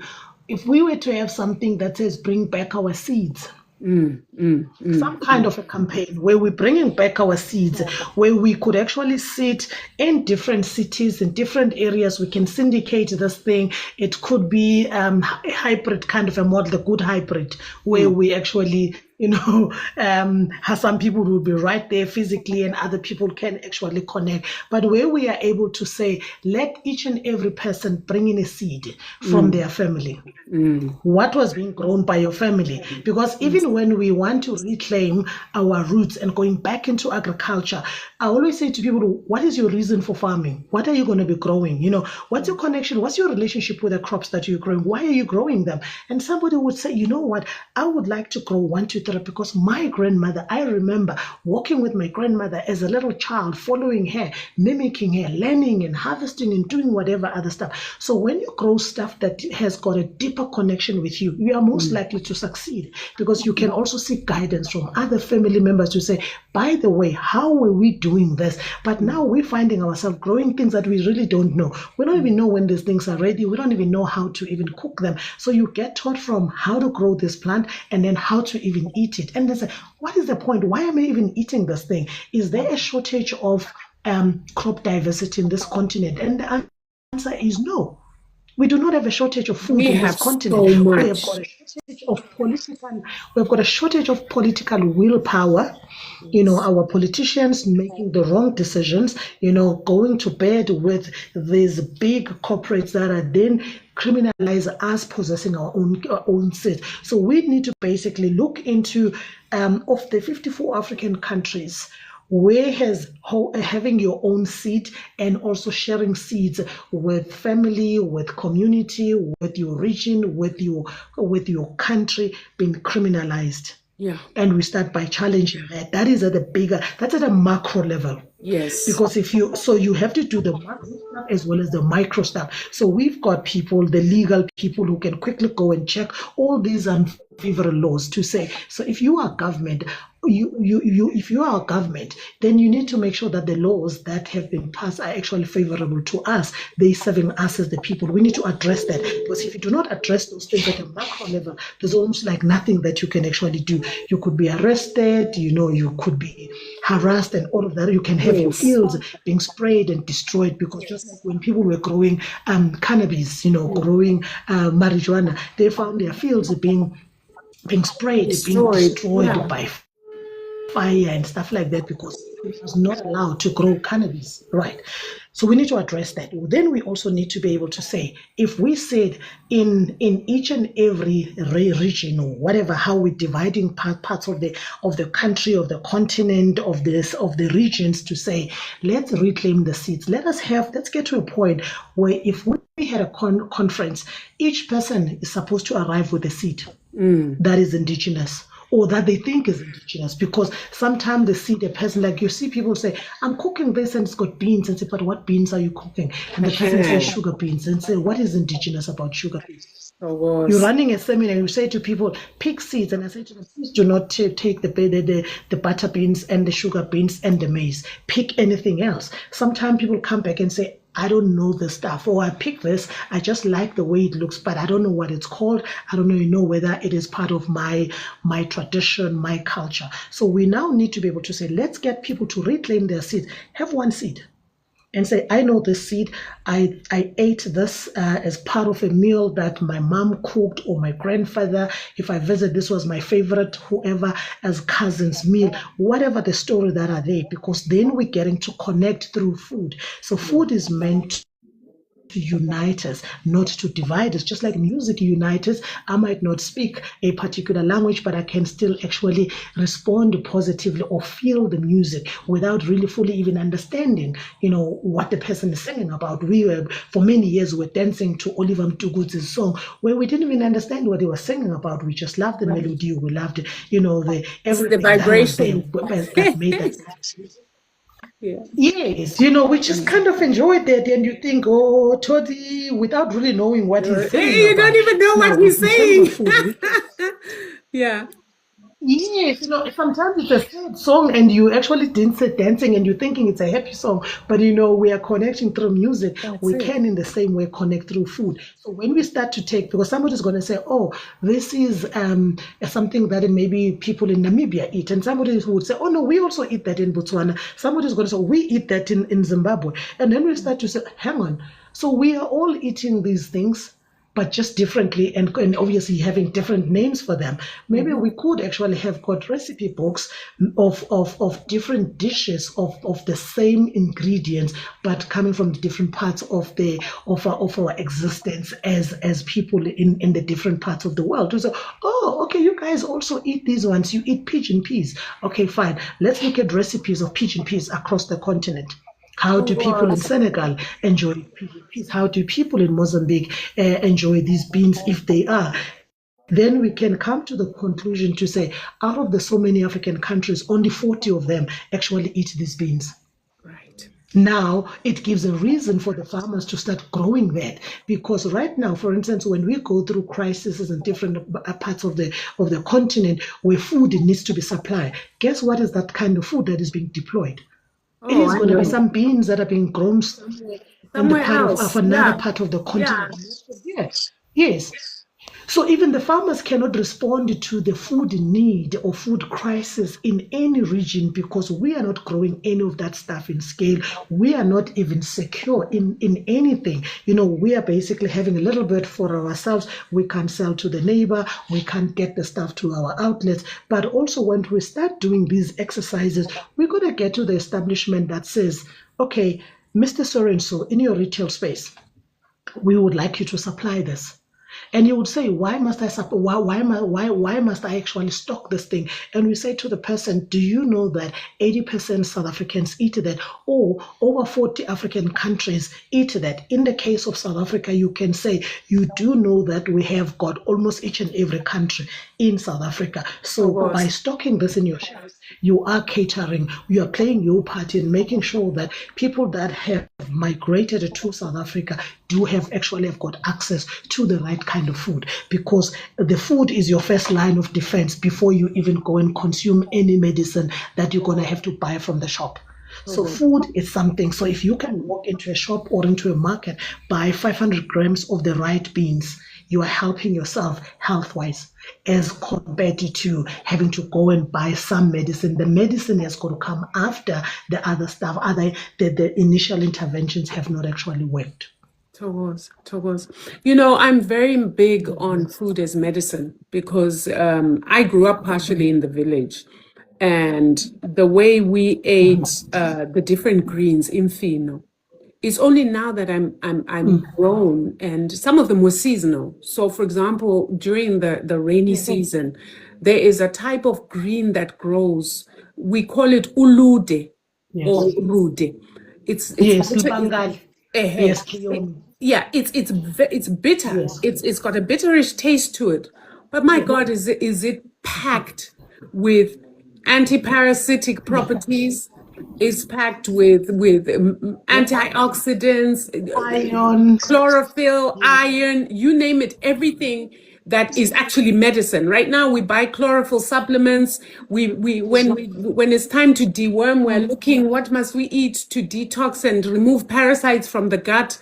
if we were to have something that says bring back our seeds. Some kind of a campaign where we're bringing back our seeds, where we could actually sit in different cities, in different areas. We can syndicate this thing. It could be a hybrid kind of a model, the good hybrid, where we actually, some people will be right there physically and other people can actually connect. But where we are able to say, let each and every person bring in a seed from their family. What was being grown by your family? Because even when we want to reclaim our roots and going back into agriculture, I always say to people, what is your reason for farming? What are you going to be growing? What's your connection? What's your relationship with the crops that you're growing? Why are you growing them? And somebody would say, you know what? I would like to grow 1, 2, 3 because my grandmother, I remember walking with my grandmother as a little child, following her, mimicking her, learning and harvesting and doing whatever other stuff. So when you grow stuff that has got a deeper connection with you, you are most likely to succeed, because you can also seek guidance from other family members to say, by the way, how were we doing this? But now we're finding ourselves growing things that we really don't know. We don't even know when these things are ready. We don't even know how to even cook them. So you get taught from how to grow this plant and then how to even eat it. And they say, what is the point? Why am I even eating this thing? Is there a shortage of crop diversity in this continent? And the answer is no. We do not have a shortage of food in this continent. So much. We have got a shortage of we've got a shortage of political willpower. Our politicians making the wrong decisions, going to bed with these big corporates that are then criminalize us possessing our own seed. So we need to basically look into of the 54 African countries, where has having your own seed and also sharing seeds with family, with community, with your region, with your country been criminalized. Yeah. And we start by challenging that. That's at a macro level. Yes. Because you have to do the macro stuff as well as the micro stuff. So we've got people, the legal people, who can quickly go and check all these unfavorable laws to say, so if you are government, if you are a government, then you need to make sure that the laws that have been passed are actually favorable to us. They're serving us as the people. We need to address that, because if you do not address those things at a macro level, there's almost like nothing that you can actually do. You could be arrested, you could be harassed and all of that. You can have your fields being sprayed and destroyed, because just like when people were growing cannabis, growing marijuana, they found their fields being sprayed, being destroyed by fire and stuff like that, because it was not allowed to grow cannabis, right? So we need to address that. Then we also need to be able to say, if we said in each and every region or whatever, how we're dividing parts of the country, of the continent, of the regions, to say, let's reclaim the seeds. Let's get to a point where if we had a conference, each person is supposed to arrive with a seed that is indigenous, or that they think is indigenous, because sometimes they see the person, like you see people say, I'm cooking this and it's got beans, and say, but what beans are you cooking? And the person says sugar beans, and say, what is indigenous about sugar beans? You're running a seminar, you say to people, pick seeds, and I say to them, please do not take the butter beans and the sugar beans and the maize. Pick anything else. Sometimes people come back and say, I don't know the stuff, or I pick this, I just like the way it looks, but I don't know what it's called. I don't know whether it is part of my tradition, my culture. So we now need to be able to say, let's get people to reclaim their seeds. Have one seed and say, I know this seed. I ate this as part of a meal that my mom cooked, or my grandfather. If I visit, this was my favorite, whoever, as cousin's meal, whatever the story that are there, because then we're getting to connect through food. So food is meant to unite us, not to divide us. Just like music unites us. I might not speak a particular language, but I can still actually respond positively or feel the music without really fully even understanding, what the person is singing about. We were, for many years, were dancing to Oliver Mtukudzi's song where we didn't even understand what he was singing about. We just loved the melody. We loved, everything vibration that made that. Yeah. Yes, we just kind of enjoyed that, and you think, oh, Toddy, without really knowing what he's saying. You don't even know what he's saying. Yeah. Yes, sometimes it's a sad song and you actually didn't say dancing and you're thinking it's a happy song, but we are connecting through music. We can in the same way connect through food. So when we start to take, because somebody's going to say, oh, this is something that maybe people in Namibia eat, and somebody who would say, oh no, we also eat that in Botswana. Somebody's going to say, we eat that in Zimbabwe. And then we start to say, hang on, so we are all eating these things, but just differently, and obviously having different names for them. Maybe we could actually have got recipe books of different dishes of the same ingredients, but coming from the different parts of our existence as people in the different parts of the world. So, oh, okay, you guys also eat these ones. You eat pigeon peas. Okay, fine. Let's look at recipes of pigeon peas across the continent. How do people in Senegal enjoy peas? How do people in Mozambique enjoy these beans, if they are? Then we can come to the conclusion to say, out of the so many African countries, only 40 of them actually eat these beans. Right. Now, it gives a reason for the farmers to start growing that, because right now, for instance, when we go through crises in different parts of the continent where food needs to be supplied, guess what is that kind of food that is being deployed? It is going to be some beans that are being grown somewhere in the part of another part of the continent. Yeah. Yes. So even the farmers cannot respond to the food need or food crisis in any region, because we are not growing any of that stuff in scale. We are not even secure in anything. We are basically having a little bit for ourselves. We can't sell to the neighbor. We can't get the stuff to our outlets. But also when we start doing these exercises, we're going to get to the establishment that says, okay, Mr. So-and-so, in your retail space, we would like you to supply this. And you would say, why must I why must I actually stock this thing? And we say to the person, do you know that 80% South Africans eat that, or over 40 African countries eat that? In the case of South Africa, you can say, you do know that we have got almost each and every country in South Africa. So by stocking this in your shelves, you are catering, you are playing your part in making sure that people that have migrated to South Africa do have got access to the right kind of food, because the food is your first line of defense before you even go and consume any medicine that you're going to have to buy from the shop. So food is something. So if you can walk into a shop or into a market, buy 500 grams of the right beans, you are helping yourself health-wise, as compared to having to go and buy some medicine. The medicine has got to come after the other stuff. The initial interventions have not actually worked. Towards. I'm very big on food as medicine, because I grew up partially in the village, and the way we ate the different greens in Fino, it's only now that I'm grown, and some of them were seasonal. So, for example, during the rainy season, there is a type of green that grows. We call it ulude or rude. It's Bangali. Yes. Yeah, it's bitter. Yes. It's got a bitterish taste to it. But my God, is it packed with anti-parasitic properties? It's packed with antioxidants, iron, chlorophyll, iron, you name it, everything that is actually medicine. Right now we buy chlorophyll supplements. When it's time to deworm, we're looking what must we eat to detox and remove parasites from the gut.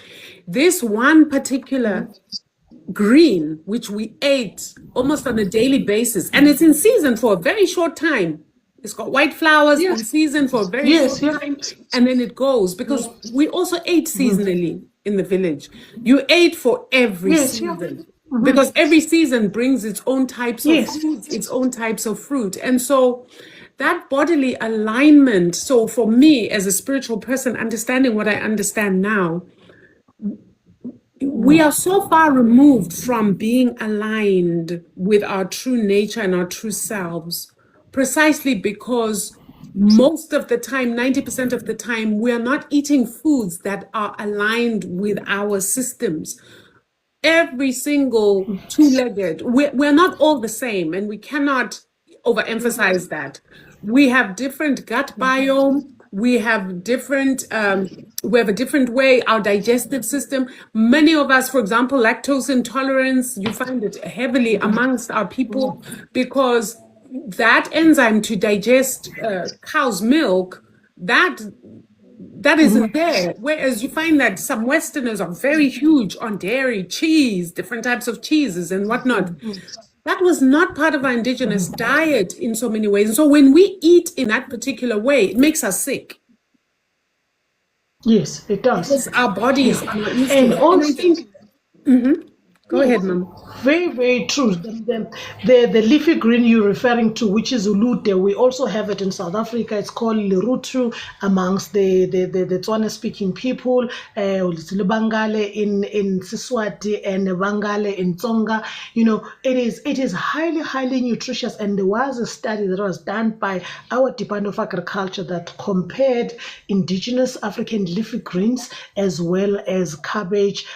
This one particular green, which we ate almost on a daily basis, and it's in season for a very short time. It's got white flowers in season for a very short time, and then it goes, because we also ate seasonally in the village. You ate for every season, because every season brings its own types of foods, its own types of fruit. And so that bodily alignment, so for me as a spiritual person, understanding what I understand now, we are so far removed from being aligned with our true nature and our true selves, precisely because most of the time, 90% of the time, we are not eating foods that are aligned with our systems. Every single two-legged, we're not all the same, and we cannot overemphasize that. We have different gut biome. We have a different way, our digestive system. Many of us, for example, lactose intolerance, you find it heavily amongst our people, because that enzyme to digest cow's milk, that isn't there. Whereas you find that some Westerners are very huge on dairy, cheese, different types of cheeses and whatnot. That was not part of our indigenous diet in so many ways. And so when we eat in that particular way, it makes us sick. Yes, it does. Because our bodies are not used to And it. also, Go ahead, Mom. very, very true. The leafy green you're referring to, which is ulude, we also have it in South Africa. It's called lirutu amongst the Tswana-speaking people. It's Bangale in Siswati and Bangale in Tsonga. You know, it is highly, highly nutritious. And there was a study that was done by our Department of Agriculture that compared indigenous African leafy greens as well as cabbage,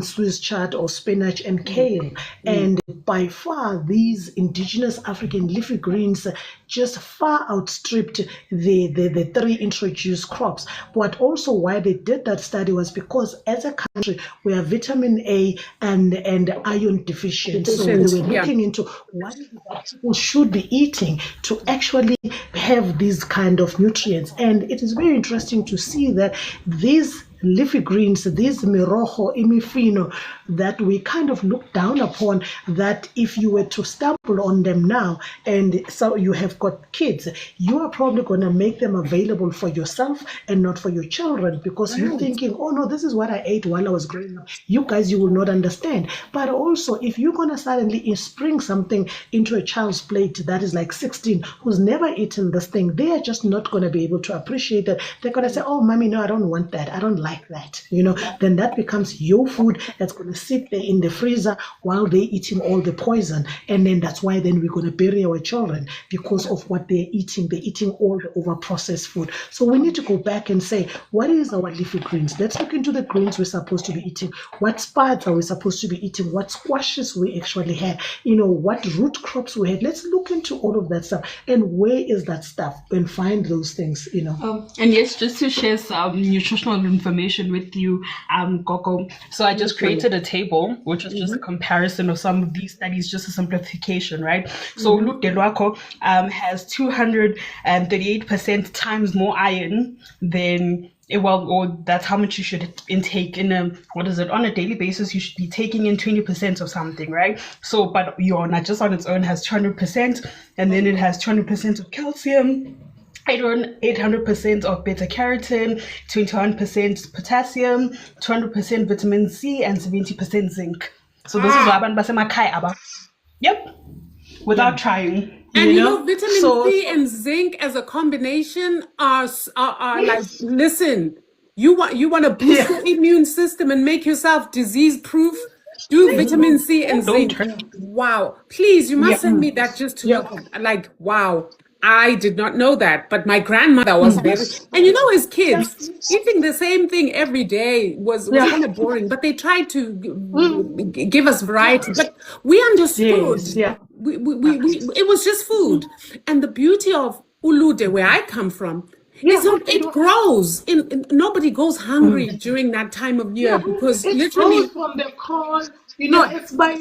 Swiss chard or spinach, and kale. And by far, these indigenous African leafy greens just far outstripped the three introduced crops. But also why they did that study was because as a country, we are vitamin A and iron deficient. So they were looking into what people should be eating to actually have these kind of nutrients. And it is very interesting to see that these leafy greens, these mirojo, imifino, that we kind of look down upon, that if you were to stumble on them now and so you have got kids, you are probably going to make them available for yourself and not for your children, because you're thinking, oh no, this is what I ate while I was growing up. You guys, you will not understand. But also, if you're going to suddenly spring something into a child's plate that is like 16, who's never eaten this thing, they are just not going to be able to appreciate it. They're going to say, oh, mommy, no, I don't want that. I don't like that. You know, then that becomes your food that's going to sit there in the freezer while they're eating all the poison. And then that's why then we're going to bury our children, because of what they're eating. They're eating all the over-processed food. So we need to go back and say, what is our leafy greens? Let's look into the greens we're supposed to be eating. What spuds are we supposed to be eating? What squashes we actually had? You know, what root crops we had? Let's look into all of that stuff. And where is that stuff? And find those things, you know. And yes, just to share some nutritional information with you, Gogo. So I just created a table, which is just a comparison of some of these studies, just a simplification, right? So Ndlovukazi has 238% times more iron than, well, or that's how much you should intake in a, on a daily basis, you should be taking in 20% of something, right? So, but your not just on its own has 200%, and then it has 200% of calcium, 800% of beta carotene, 21% potassium, 200% vitamin C, and 70% zinc. So this is what abantu basemakhaya aba. Yep, without trying. And you know, vitamin C and zinc as a combination are like, listen, you want to boost your immune system and make yourself disease proof? Do vitamin C and zinc. Wow. Please, you must send me that just to look at. Like, wow. I did not know that, but my grandmother was very, and you know, as kids, eating the same thing every day was kind of boring, but they tried to give us variety, but we understood. It was just food. And the beauty of Ulude, where I come from, is that it grows. Nobody goes hungry during that time of year, because it literally grows from the corn, you know, it's by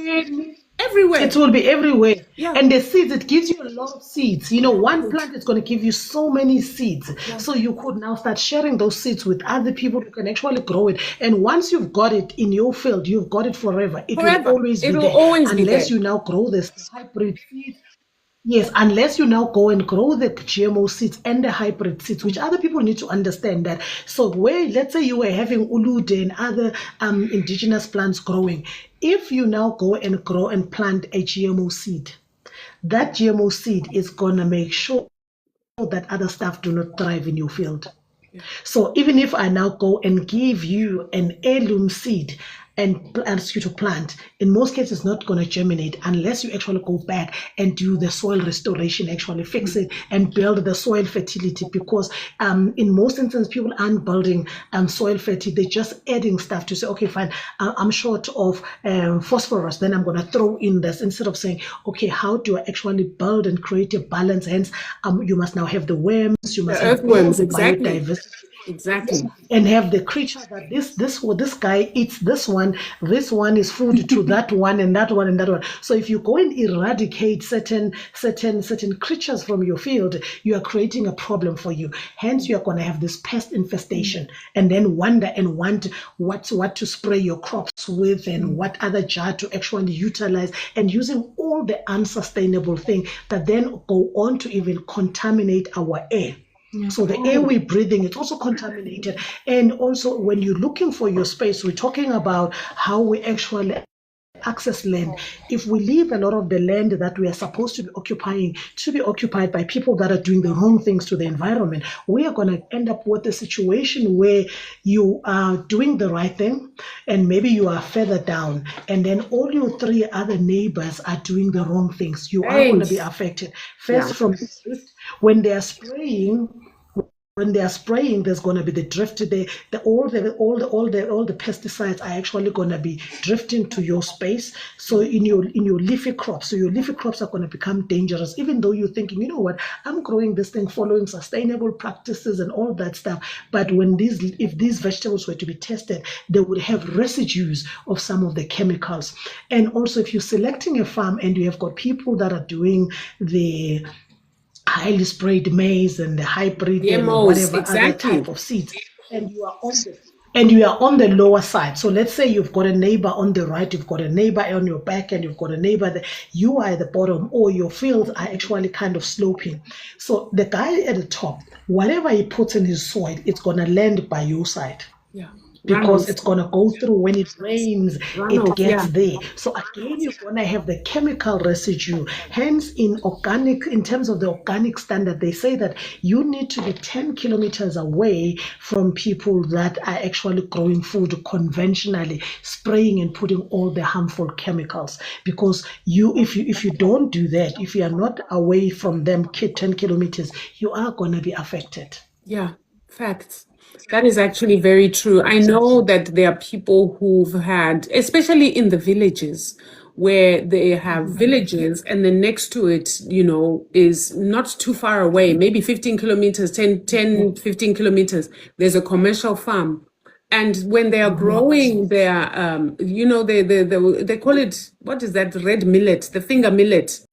everywhere. It will be everywhere. Yeah. And the seeds, it gives you a lot of seeds. You know, one plant is going to give you so many seeds. So you could now start sharing those seeds with other people who can actually grow it. And once you've got it in your field, you've got it forever. It will Forever. always be It'll there. always be Unless there. you now grow this hybrid seed. Yes, unless you now go and grow the GMO seeds and the hybrid seeds, which other people need to understand that. So where, let's say you were having ulude and other indigenous plants growing, if you now go and grow and plant a GMO seed, that GMO seed is going to make sure that other stuff do not thrive in your field. So even if I now go and give you an heirloom seed and ask you to plant, in most cases it's not going to germinate unless you actually go back and do the soil restoration, actually fix it and build the soil fertility, because in most instances people aren't building soil fertility, they're just adding stuff to say, okay, fine, I'm short of phosphorus, then I'm going to throw in this, instead of saying, okay, how do I actually build and create a balance? Hence you must now have the worms, you must have Earthworms, the exactly. biodiversity, Exactly. and have the creature that this guy eats this one is food to that one and that one and that one. So if you go and eradicate certain creatures from your field, you are creating a problem for you. Hence you are going to have this pest infestation, and then wonder and want what to spray your crops with and what other jar to actually utilize, and using all the unsustainable thing that then go on to even contaminate our air. So the air we're breathing, it's also contaminated. And also when you're looking for your space, we're talking about how we actually access land. If we leave a lot of the land that we are supposed to be occupying to be occupied by people that are doing the wrong things to the environment, we are going to end up with a situation where you are doing the right thing and maybe you are further down, and then all your three other neighbors are doing the wrong things. You are going to be affected. First, from when they are spraying, there's going to be the drift. All the pesticides are actually going to be drifting to your space. So in your leafy crops, so your leafy crops are going to become dangerous. Even though you're thinking, you know what, I'm growing this thing following sustainable practices and all that stuff. But if these vegetables were to be tested, they would have residues of some of the chemicals. And also, if you're selecting a farm and you have got people that are doing the highly sprayed maize and the hybrid and whatever other type of seeds, and you are on the lower side. So let's say you've got a neighbor on the right, you've got a neighbor on your back, and you've got a neighbor that you are at the bottom, or your fields are actually kind of sloping. So the guy at the top, whatever he puts in his soil, it's going to land by your side. Yeah. Because it's going to go through when it rains, it gets there. So again, you're going to have the chemical residue. Hence, in terms of the organic standard, they say that you need to be 10 kilometers away from people that are actually growing food conventionally, spraying and putting all the harmful chemicals. Because if you don't do that, if you are not away from them 10 kilometers, you are going to be affected. Yeah, facts. That is actually very true. I know that there are people who've had, especially in the villages, where they have villages and then next to it, is not too far away, maybe 15 kilometers, 10, 15 kilometers, there's a commercial farm. And when they are growing their, they call it, what is that red millet, the finger millet?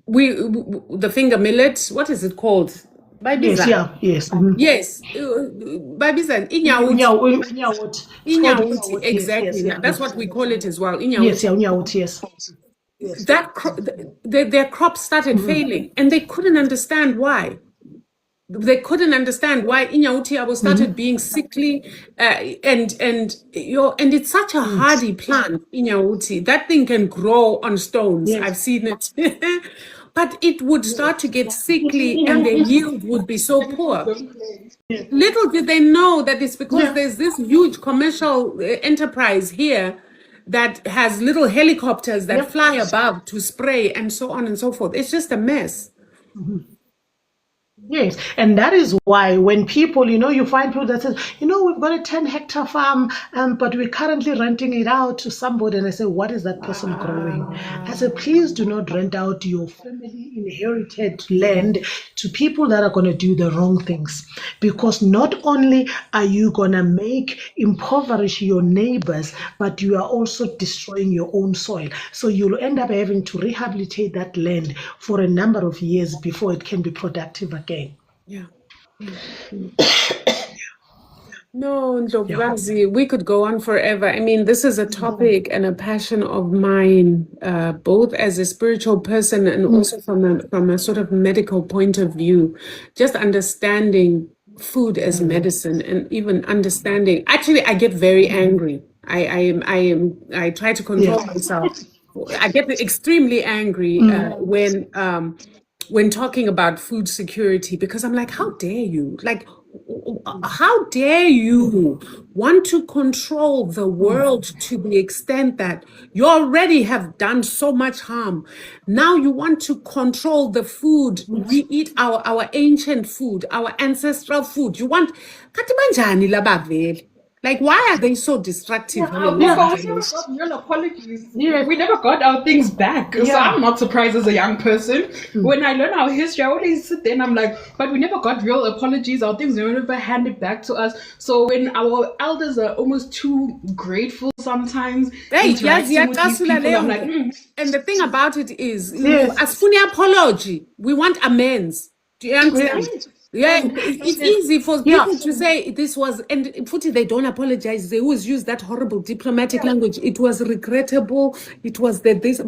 The finger millet, what is it called? Yes. Yes. Babiza, Inyawuti, exactly. Yes. That's what we call it as well. Yes, yes. Their crops started failing, and they couldn't understand why. They couldn't understand why Inyawuti started being sickly, and it's such a hardy plant, Inyawuti. That thing can grow on stones. I've seen it. But it would start to get sickly and the yield would be so poor. Little did they know that it's because there's this huge commercial enterprise here that has little helicopters that fly above to spray and so on and so forth. It's just a mess. Yes, and that is why when people, you find people that says, we've got a 10-hectare farm, but we're currently renting it out to somebody, and I say, what is that person growing? I said, please do not rent out your family inherited land to people that are going to do the wrong things, because not only are you going to impoverish your neighbors, but you are also destroying your own soil. So you'll end up having to rehabilitate that land for a number of years before it can be productive again. Yeah. No, Ndlovukazi, we could go on forever. I mean, this is a topic and a passion of mine, both as a spiritual person and also from a sort of medical point of view. Just understanding food as medicine, and even understanding. Actually, I get very angry. I try to control myself. I get extremely angry when talking about food security, because I'm like, how dare you? Like, how dare you want to control the world to the extent that you already have done so much harm? Now you want to control the food we eat, our ancient food, our ancestral food. You want, Kati banjani laba vele? Like, why are they so destructive? We never got real apologies. Yeah. We never got our things back. So I'm not surprised as a young person. When I learn our history, I always sit there and I'm like, but we never got real apologies. Our things were never handed back to us. So when our elders are almost too grateful sometimes, interacting with these people, I'm like, And the thing about it is, as for the apology, we want amends. Do you understand? Yeah, it's easy for people to say this was, and Futi, they don't apologize. They always use that horrible diplomatic language. It was regrettable. It was this.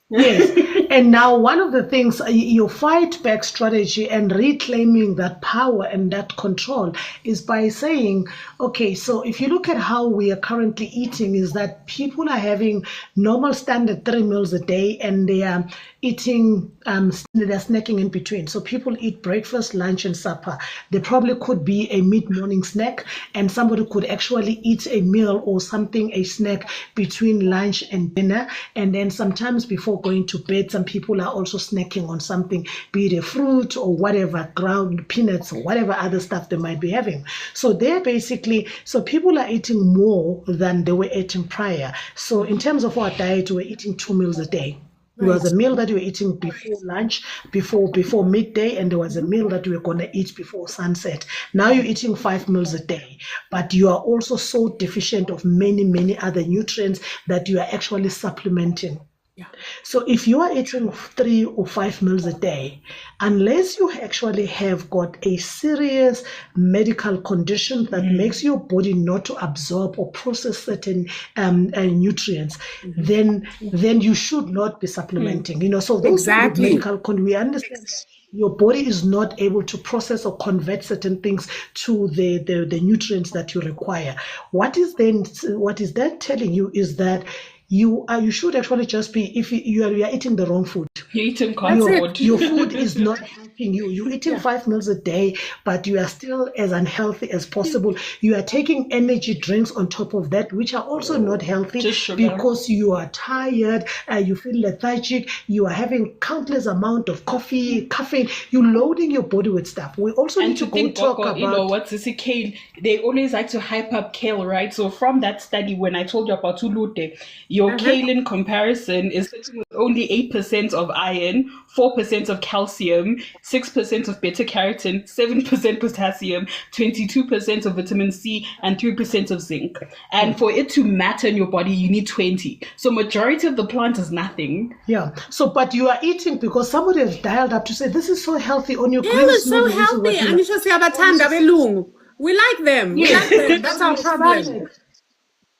Yes, and now one of the things, your fight back strategy and reclaiming that power and that control is by saying, okay, so if you look at how we are currently eating, is that people are having normal standard 3 meals a day, and they are eating, they're snacking in between. So people eat breakfast, lunch, and supper. There probably could be a mid-morning snack, and somebody could actually eat a meal or something, a snack between lunch and dinner, and then sometimes before going to bed, some people are also snacking on something, be it a fruit or whatever, ground peanuts or whatever other stuff they might be having. So they're basically, so people are eating more than they were eating prior. So in terms of our diet, we're eating 2 meals a day. There was a meal that you were eating before lunch, before midday, and there was a meal that you were going to eat before sunset. Now you're eating 5 meals a day, but you are also so deficient of many, many other nutrients that you are actually supplementing. Yeah. So if you are eating 3 or 5 meals a day, unless you actually have got a serious medical condition that makes your body not to absorb or process certain nutrients, then you should not be supplementing. So those medical we understand your body is not able to process or convert certain things to the nutrients that you require. What is that telling you is that you should actually just be, if you are eating the wrong food. You're eating cardboard. Your food is not helping you. You're eating 5 meals a day, but you are still as unhealthy as possible. You are taking energy drinks on top of that, which are also not healthy because you are tired, you feel lethargic, you are having countless amount of caffeine. You're loading your body with stuff. We also need to go talk about what's this kale. They always like to hype up kale, right? So from that study, when I told you about Ulute, your kale in comparison is sitting with only 8% of iron, 4% of calcium, 6% of beta carotene, 7% potassium, 22% of vitamin C, and 3% of zinc. And for it to matter in your body, you need 20. So majority of the plant is nothing. Yeah. So, but you are eating because somebody has dialed up to say this is so healthy on your green it's so healthy. And you just say we like them. We like them. That's our problem.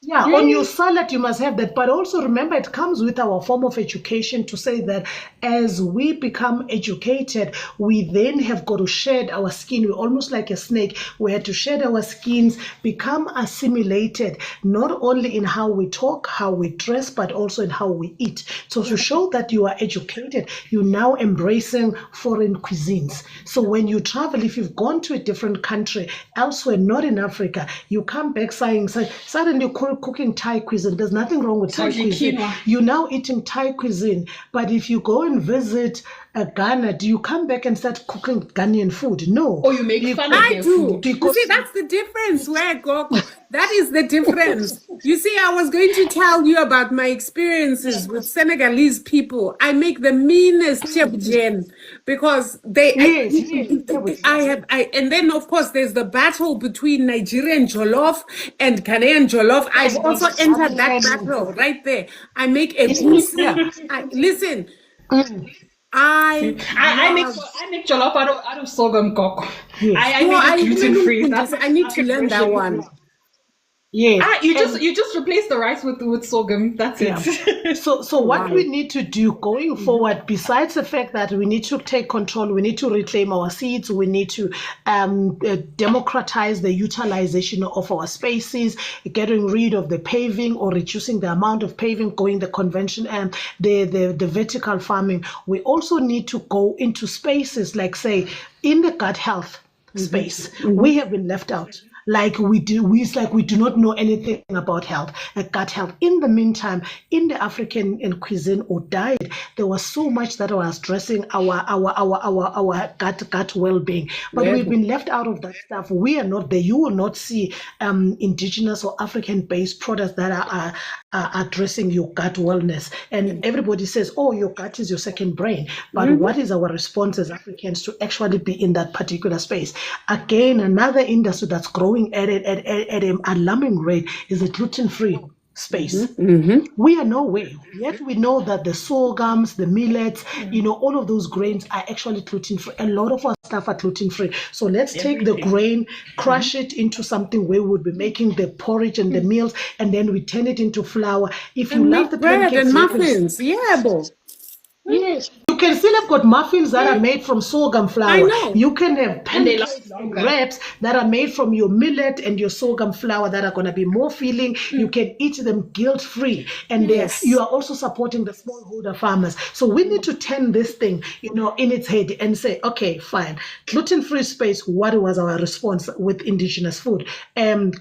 Yeah, on your salad, you must have that. But also remember, it comes with our form of education to say that as we become educated, we then have got to shed our skin. We're almost like a snake. We had to shed our skins, become assimilated, not only in how we talk, how we dress, but also in how we eat. So to show that you are educated, you're now embracing foreign cuisines. So when you travel, if you've gone to a different country, elsewhere, not in Africa, you come back saying, suddenly example, cooking Thai cuisine. There's nothing wrong with Thai Totally cuisine. quinoa. You're now eating Thai cuisine, but if you go and visit Ghana, do you come back and start cooking Ghanaian food? No. Or you make fun of I their do. food. You see, that's the difference. Where Gogo, that is the difference. You see, I was going to tell you about my experiences with Senegalese people. I make the meanest chebjen because and then of course there's the battle between Nigerian jollof and Ghanaian jollof. I've also entered that battle right there. I make a listen. I make jollof out of sorghum cock. I make it gluten free. I need to learn that one. Yes. You just replace the rice with sorghum. That's it. So what we need to do going forward, besides the fact that we need to take control, we need to reclaim our seeds, we need to democratize the utilization of our spaces, getting rid of the paving or reducing the amount of paving, going the convention and the vertical farming. We also need to go into spaces like, say, in the gut health space. We have been left out. Like we do not know anything about health, gut health. In the meantime, in the African cuisine or diet, there was so much that was addressing our gut well-being. But we've been left out of that stuff. We are not there. You will not see indigenous or African-based products that are addressing your gut wellness. And everybody says, oh, your gut is your second brain. But what is our response as Africans to actually be in that particular space? Again, another industry that's growing at an alarming rate is the gluten-free space. We are nowhere. Yet we know that the sorghums, the millets, all of those grains are actually gluten-free. A lot of our stuff are gluten-free. So let's take the grain, crush it into something where we'll be making the porridge and the meals, and then we turn it into flour. If you love the bread pancakes, and muffins, yes, you can still have got muffins that are made from sorghum flour. I know. You can have pancakes and wraps that are made from your millet and your sorghum flour that are going to be more filling. You can eat them guilt-free, and you are also supporting the smallholder farmers. So we need to turn this thing, in its head and say, okay, fine, gluten-free space. What was our response with indigenous food?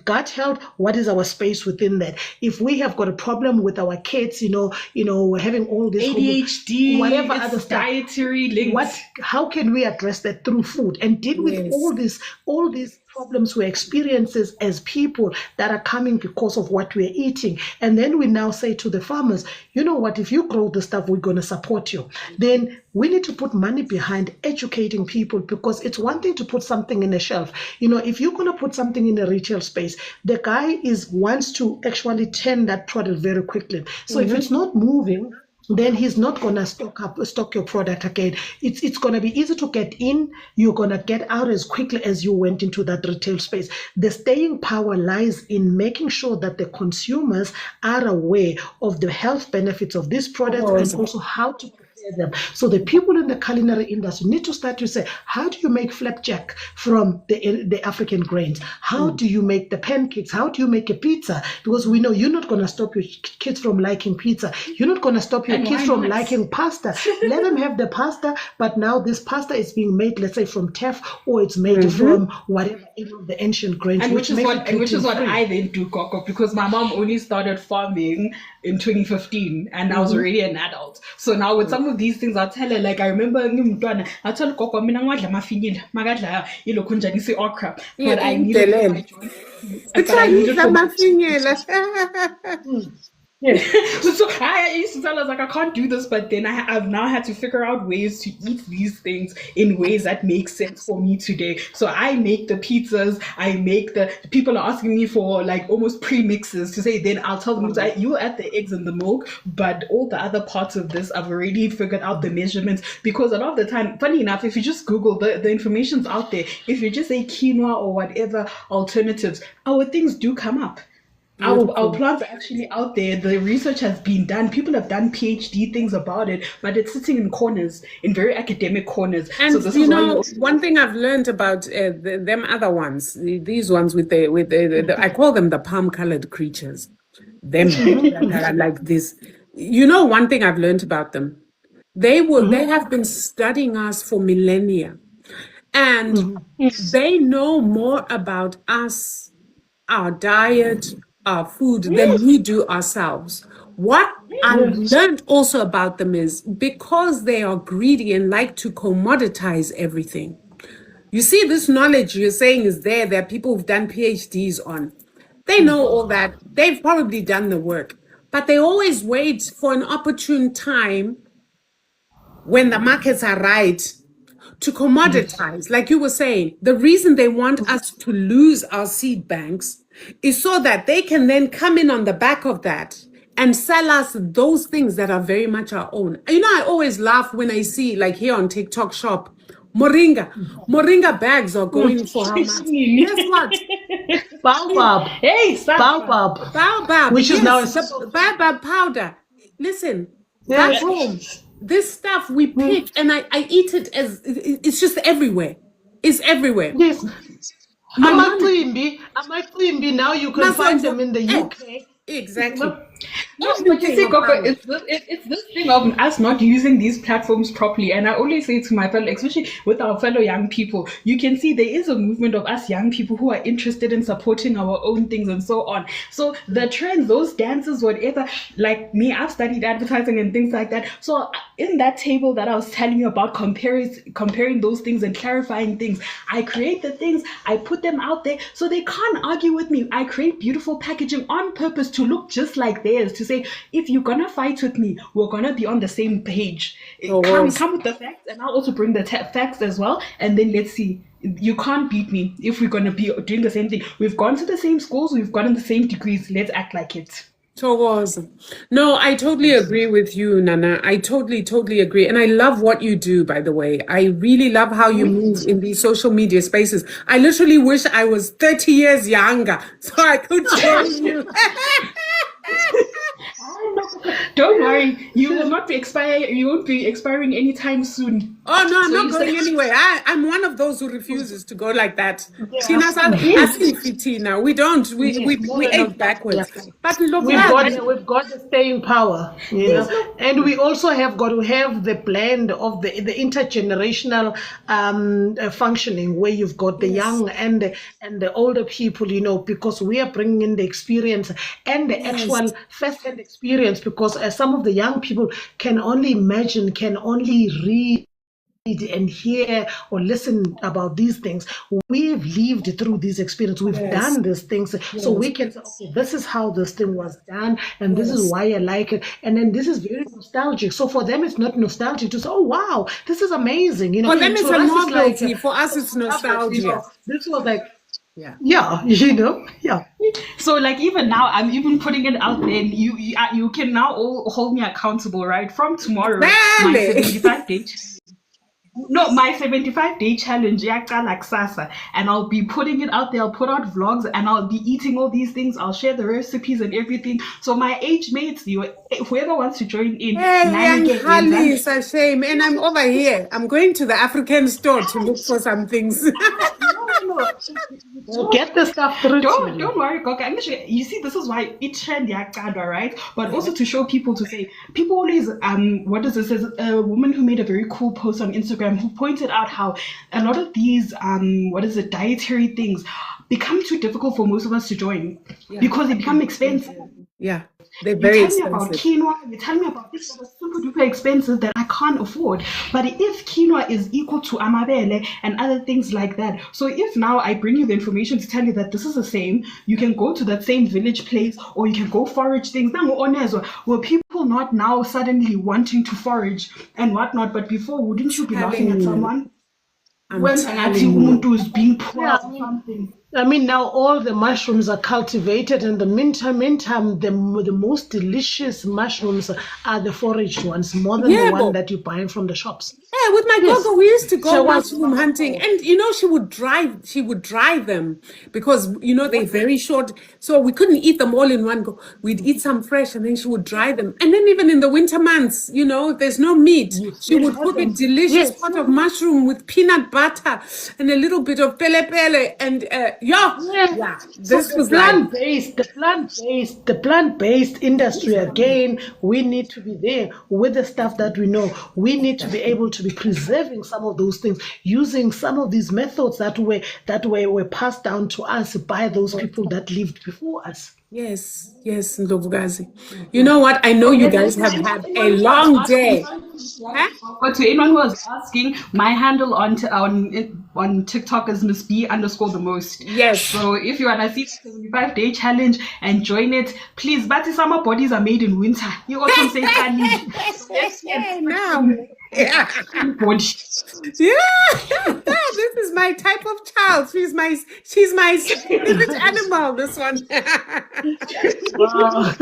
Gut health. What is our space within that? If we have got a problem with our kids, we're having all this ADHD. Whatever other stuff, dietary links. How can we address that through food and deal with all these problems we experiences as people that are coming because of what we're eating? And then we now say to the farmers, you know what, if you grow the stuff, we're going to support you. Then we need to put money behind educating people, because it's one thing to put something in a shelf. If you're going to put something in a retail space, the guy wants to actually turn that product very quickly. So if it's not moving, then he's not going to stock your product again. It's going to be easy to get in. You're going to get out as quickly as you went into that retail space. The staying power lies in making sure that the consumers are aware of the health benefits of these products and also how to them. So the people in the culinary industry need to start to say, how do you make flapjack from the African grains? How do you make the pancakes? How do you make a pizza? Because we know you're not going to stop your kids from liking pizza. You're not going to stop your kids from liking pasta. Let them have the pasta, but now this pasta is being made, let's say, from teff, or it's made from whatever, the ancient grains. And which is what I then do, Coco, because my mom only started farming in 2015 and I was already an adult. So now with some of these things, I'll tell her, like, I remember I tell Coco, mina ngadla mafinyela, magadla ilo kunjanisi okra. But I needed So I used to tell her, like, I can't do this, but then I've now had to figure out ways to eat these things in ways that make sense for me today. So I make the pizzas, people are asking me for like almost pre-mixes to say, then I'll tell them, you add the eggs and the milk, but all the other parts of this, I've already figured out the measurements, because a lot of the time, funny enough, if you just Google, the information's out there. If you just say quinoa or whatever alternatives, our things do come up. Our plants are actually out there. The research has been done. People have done PhD things about it, but it's sitting in corners, in very academic corners. And so this one thing I've learned about them other ones, these ones with the I call them the palm-colored creatures. Them that are like this. One thing I've learned about them, they have been studying us for millennia, and they know more about us, our diet, food than we do ourselves. What I learned also about them is because they are greedy and like to commoditize everything. You see, this knowledge you're saying is there. There are people who've done PhDs on. They know all that. They've probably done the work, but they always wait for an opportune time when the markets are right to commoditize. Like you were saying, the reason they want us to lose our seed banks is so that they can then come in on the back of that and sell us those things that are very much our own. You know, I always laugh when I see, like here on TikTok Shop, Moringa bags are going for how much? Guess what? Baobab. Hey, Baobab, which is yes, now a simple baobab powder. Listen, Yes. back home, this stuff we pick and I eat it as it's just everywhere. It's everywhere. Yes. My mom- Amaqimbi, now you can find them in the UK. Exactly. No, but you see, Coco, it's this thing of us not using these platforms properly. And I always say to my fellow, especially with our fellow young people, you can see there is a movement of us young people who are interested in supporting our own things and so on. So the trends, those dances, whatever, like me, I've studied advertising and things like that. So in that table that I was telling you about, comparing those things and clarifying things, I create the things, I put them out there so they can't argue with me. I create beautiful packaging on purpose to look just like theirs, to say, if you're gonna fight with me, we're gonna be on the same page. Come with the facts, and I'll also bring the facts as well, and then let's see. You can't beat me if we're gonna be doing the same thing. We've gone to the same schools, we've gotten the same degrees. Let's act like it. No, I totally agree with you, Nana. I totally agree. And I love what you do, by the way. I really love how you move in these social media spaces. I literally wish I was 30 years younger so I could join you. Don't worry, you will not be expiring. You won't be expiring anytime soon. Oh no, I'm not going anywhere. I'm one of those who refuses to go like that. Tina, we don't. We age backwards. But look, we've got the staying power, you know, and we also have got to have the blend of the intergenerational functioning, where you've got the young and the older people, you know, because we are bringing in the experience and the actual first-hand experience, because some of the young people can only imagine, can only read and hear or listen about these things. We've lived through these experiences. We've done these things, so we can say, okay, this is how this thing was done, and this is why I like it. And then this is very nostalgic. So for them, it's not nostalgic to say, oh wow, this is amazing. You know, for them it's a novelty. For us, it's nostalgia. You know, this was like. Yeah, you know, yeah. So like even now, I'm even putting it out there. And you can now all hold me accountable, right? From tomorrow, my 75-day. No, my 75-day challenge, like Sasa, and I'll be putting it out there. I'll put out vlogs, and I'll be eating all these things. I'll share the recipes and everything. So my age mates, whoever wants to join in, it's a shame. And I'm over here. I'm going to the African store to look for some things. Get the stuff through. Don't worry, Goka. You see, this is why it trend yakada, right? But also to show people, to say, people always what is this? There's a woman who made a very cool post on Instagram who pointed out how a lot of these dietary things become too difficult for most of us to join because they become expensive. Yeah, they're very expensive. You tell me about quinoa, you tell me about this that are super duper expensive that I can't afford. But if quinoa is equal to amabele and other things like that, so if now I bring you the information to tell you that this is the same, you can go to that same village place or you can go forage things. Now, were people not now suddenly wanting to forage and whatnot? But before, wouldn't you be laughing at someone when umuntu is being poor or something? I mean, now all the mushrooms are cultivated, and the meantime, the most delicious mushrooms are the foraged ones, more than the one that you're buying from the shops. Yeah, with my gogo, we used to go mushroom hunting, and you know, she would dry them because you know they're very short, so we couldn't eat them all in one go. We'd eat some fresh, and then she would dry them, and then even in the winter months, you know, if there's no meat, she would cook a delicious pot of mushroom with peanut butter and a little bit of pele pele, and Yeah, Yeah. yeah. So This was like, the plant-based industry again, we need to be there with the stuff that we know. We need to be able to be preserving some of those things, using some of these methods were passed down to us by those people that lived before us. yes, yes, Ndlovukazi. You know what? I know you guys have had a long day. Huh? But to anyone who was asking, my handle on TikTok is Miss B underscore the most. Yes. So if you wanna see the 75-day challenge and join it, please. But summer bodies are made in winter. You also say funny. Yeah, now. Yeah. Yeah, this is my type of child. She's my spirit animal. This one. Wow.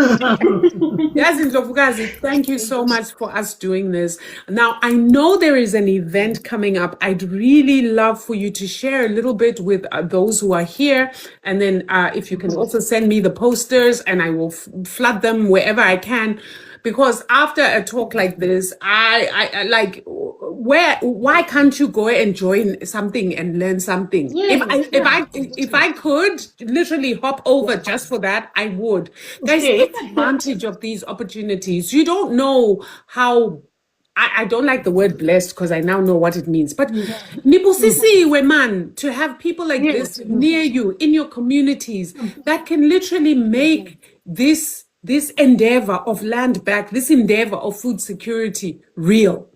Yes, Ndlovukazi, thank you so much for us doing this. Now, I know there is an event coming up. I'd really love for you to share a little bit with those who are here. And then if you can also send me the posters and I will flood them wherever I can. Because after a talk like this, I like, why can't you go and join something and learn something? If I could literally hop over just for that, I would. Guys, take advantage of these opportunities. You don't know how. I don't like the word blessed because I now know what it means. But nibusisiwe man, to have people like this near you in your communities that can literally make this endeavor of land back, this endeavor of food security real.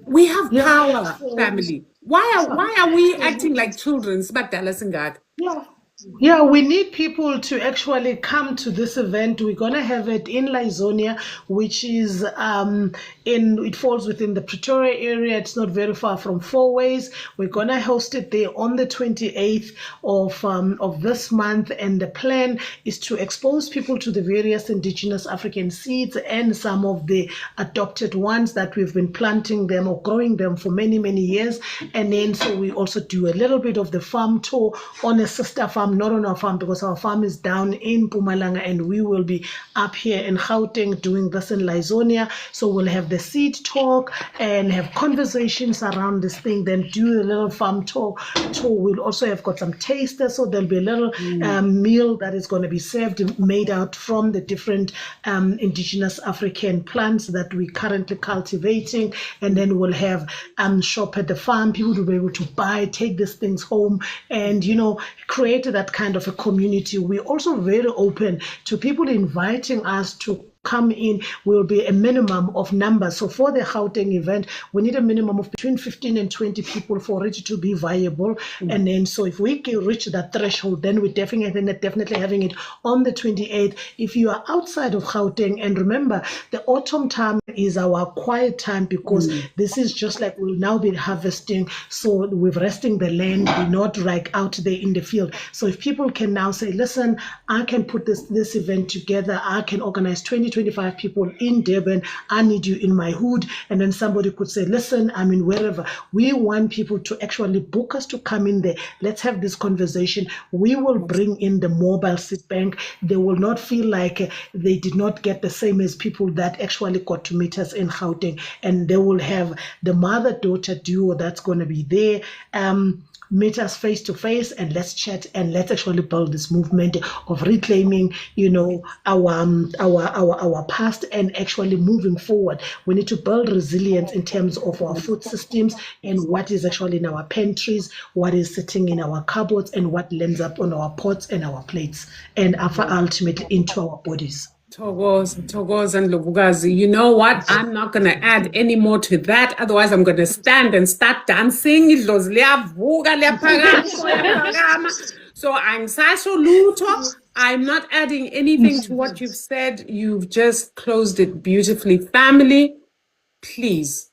We have power, family. Why are we acting like children? Yeah, we need people to actually come to this event. We're gonna have it in Lizonia, which is it falls within the Pretoria area. It's not very far from Four Ways. We're gonna host it there on the 28th of this month, and the plan is to expose people to the various indigenous African seeds and some of the adopted ones that we've been planting them or growing them for many, many years. And then so we also do a little bit of the farm tour on a sister farm, not on our farm because our farm is down in Mpumalanga, and we will be up here in Gauteng doing this in Lizonia. So we'll have the seed talk and have conversations around this thing, then do a little farm tour. We'll also have got some tasters, so there'll be a little meal that is going to be served made out from the different indigenous African plants that we're currently cultivating. And then we'll have shop at the farm. People will be able to buy, take these things home, and create that kind of a community. We're also very open to people inviting us to come in. Will be a minimum of numbers. So for the Gauteng event, we need a minimum of between 15 and 20 people for it to be viable. And then so if we can reach that threshold, then we're definitely having it on the 28th. If you are outside of Gauteng, and remember, the autumn time is our quiet time because this is just like we'll now be harvesting. So we're resting the land. We're not like out there in the field. So if people can now say, listen, I can put this event together. I can organize 25 people in Durban. I need you in my hood. And then somebody could say, listen, I'm in wherever. We want people to actually book us to come in there. Let's have this conversation. We will bring in the mobile seed bank. They will not feel like they did not get the same as people that actually got to meet us in Gauteng. And they will have the mother-daughter duo that's going to be there. Meet us face to face and let's chat and let's actually build this movement of reclaiming, our past and actually moving forward. We need to build resilience in terms of our food systems and what is actually in our pantries, what is sitting in our cupboards, and what lands up on our pots and our plates, and ultimately into our bodies. Togo's and Ndlovukazi. You know what? I'm not going to add any more to that. Otherwise, I'm going to stand and start dancing. So I'm Sasho Luto. I'm not adding anything to what you've said. You've just closed it beautifully. Family, please,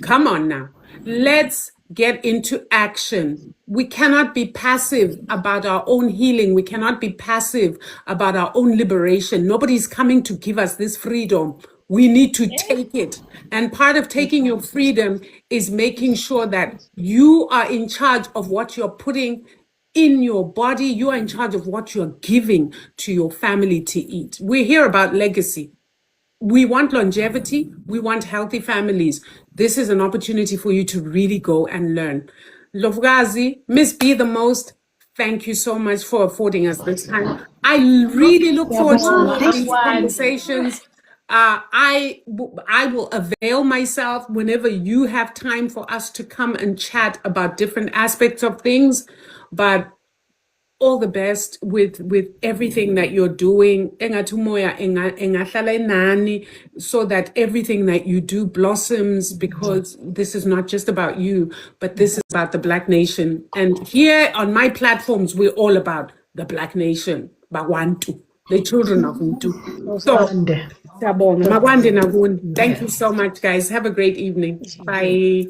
come on now. Let's get into action. We cannot be passive about our own healing. We cannot be passive about our own liberation. Nobody's coming to give us this freedom. We need to take it. And part of taking your freedom is making sure that you are in charge of what you're putting in your body. You are in charge of what you're giving to your family to eat. We hear about legacy. We want longevity. We want healthy families. This is an opportunity for you to really go and learn. Ndlovukazi, Miss B the most, Thank you so much for affording us this time. I really look forward to more of these conversations. I will avail myself whenever you have time for us to come and chat about different aspects of things. But all the best with everything that you're doing, engathi umoya engahlala enani, so that everything that you do blossoms, because this is not just about you, but this is about the Black nation. And here on my platforms, we're all about the Black nation, Bawantu, the children of Mtu. So, Siyabonga. Makwande nakuni. Thank you so much, guys. Have a great evening. Bye.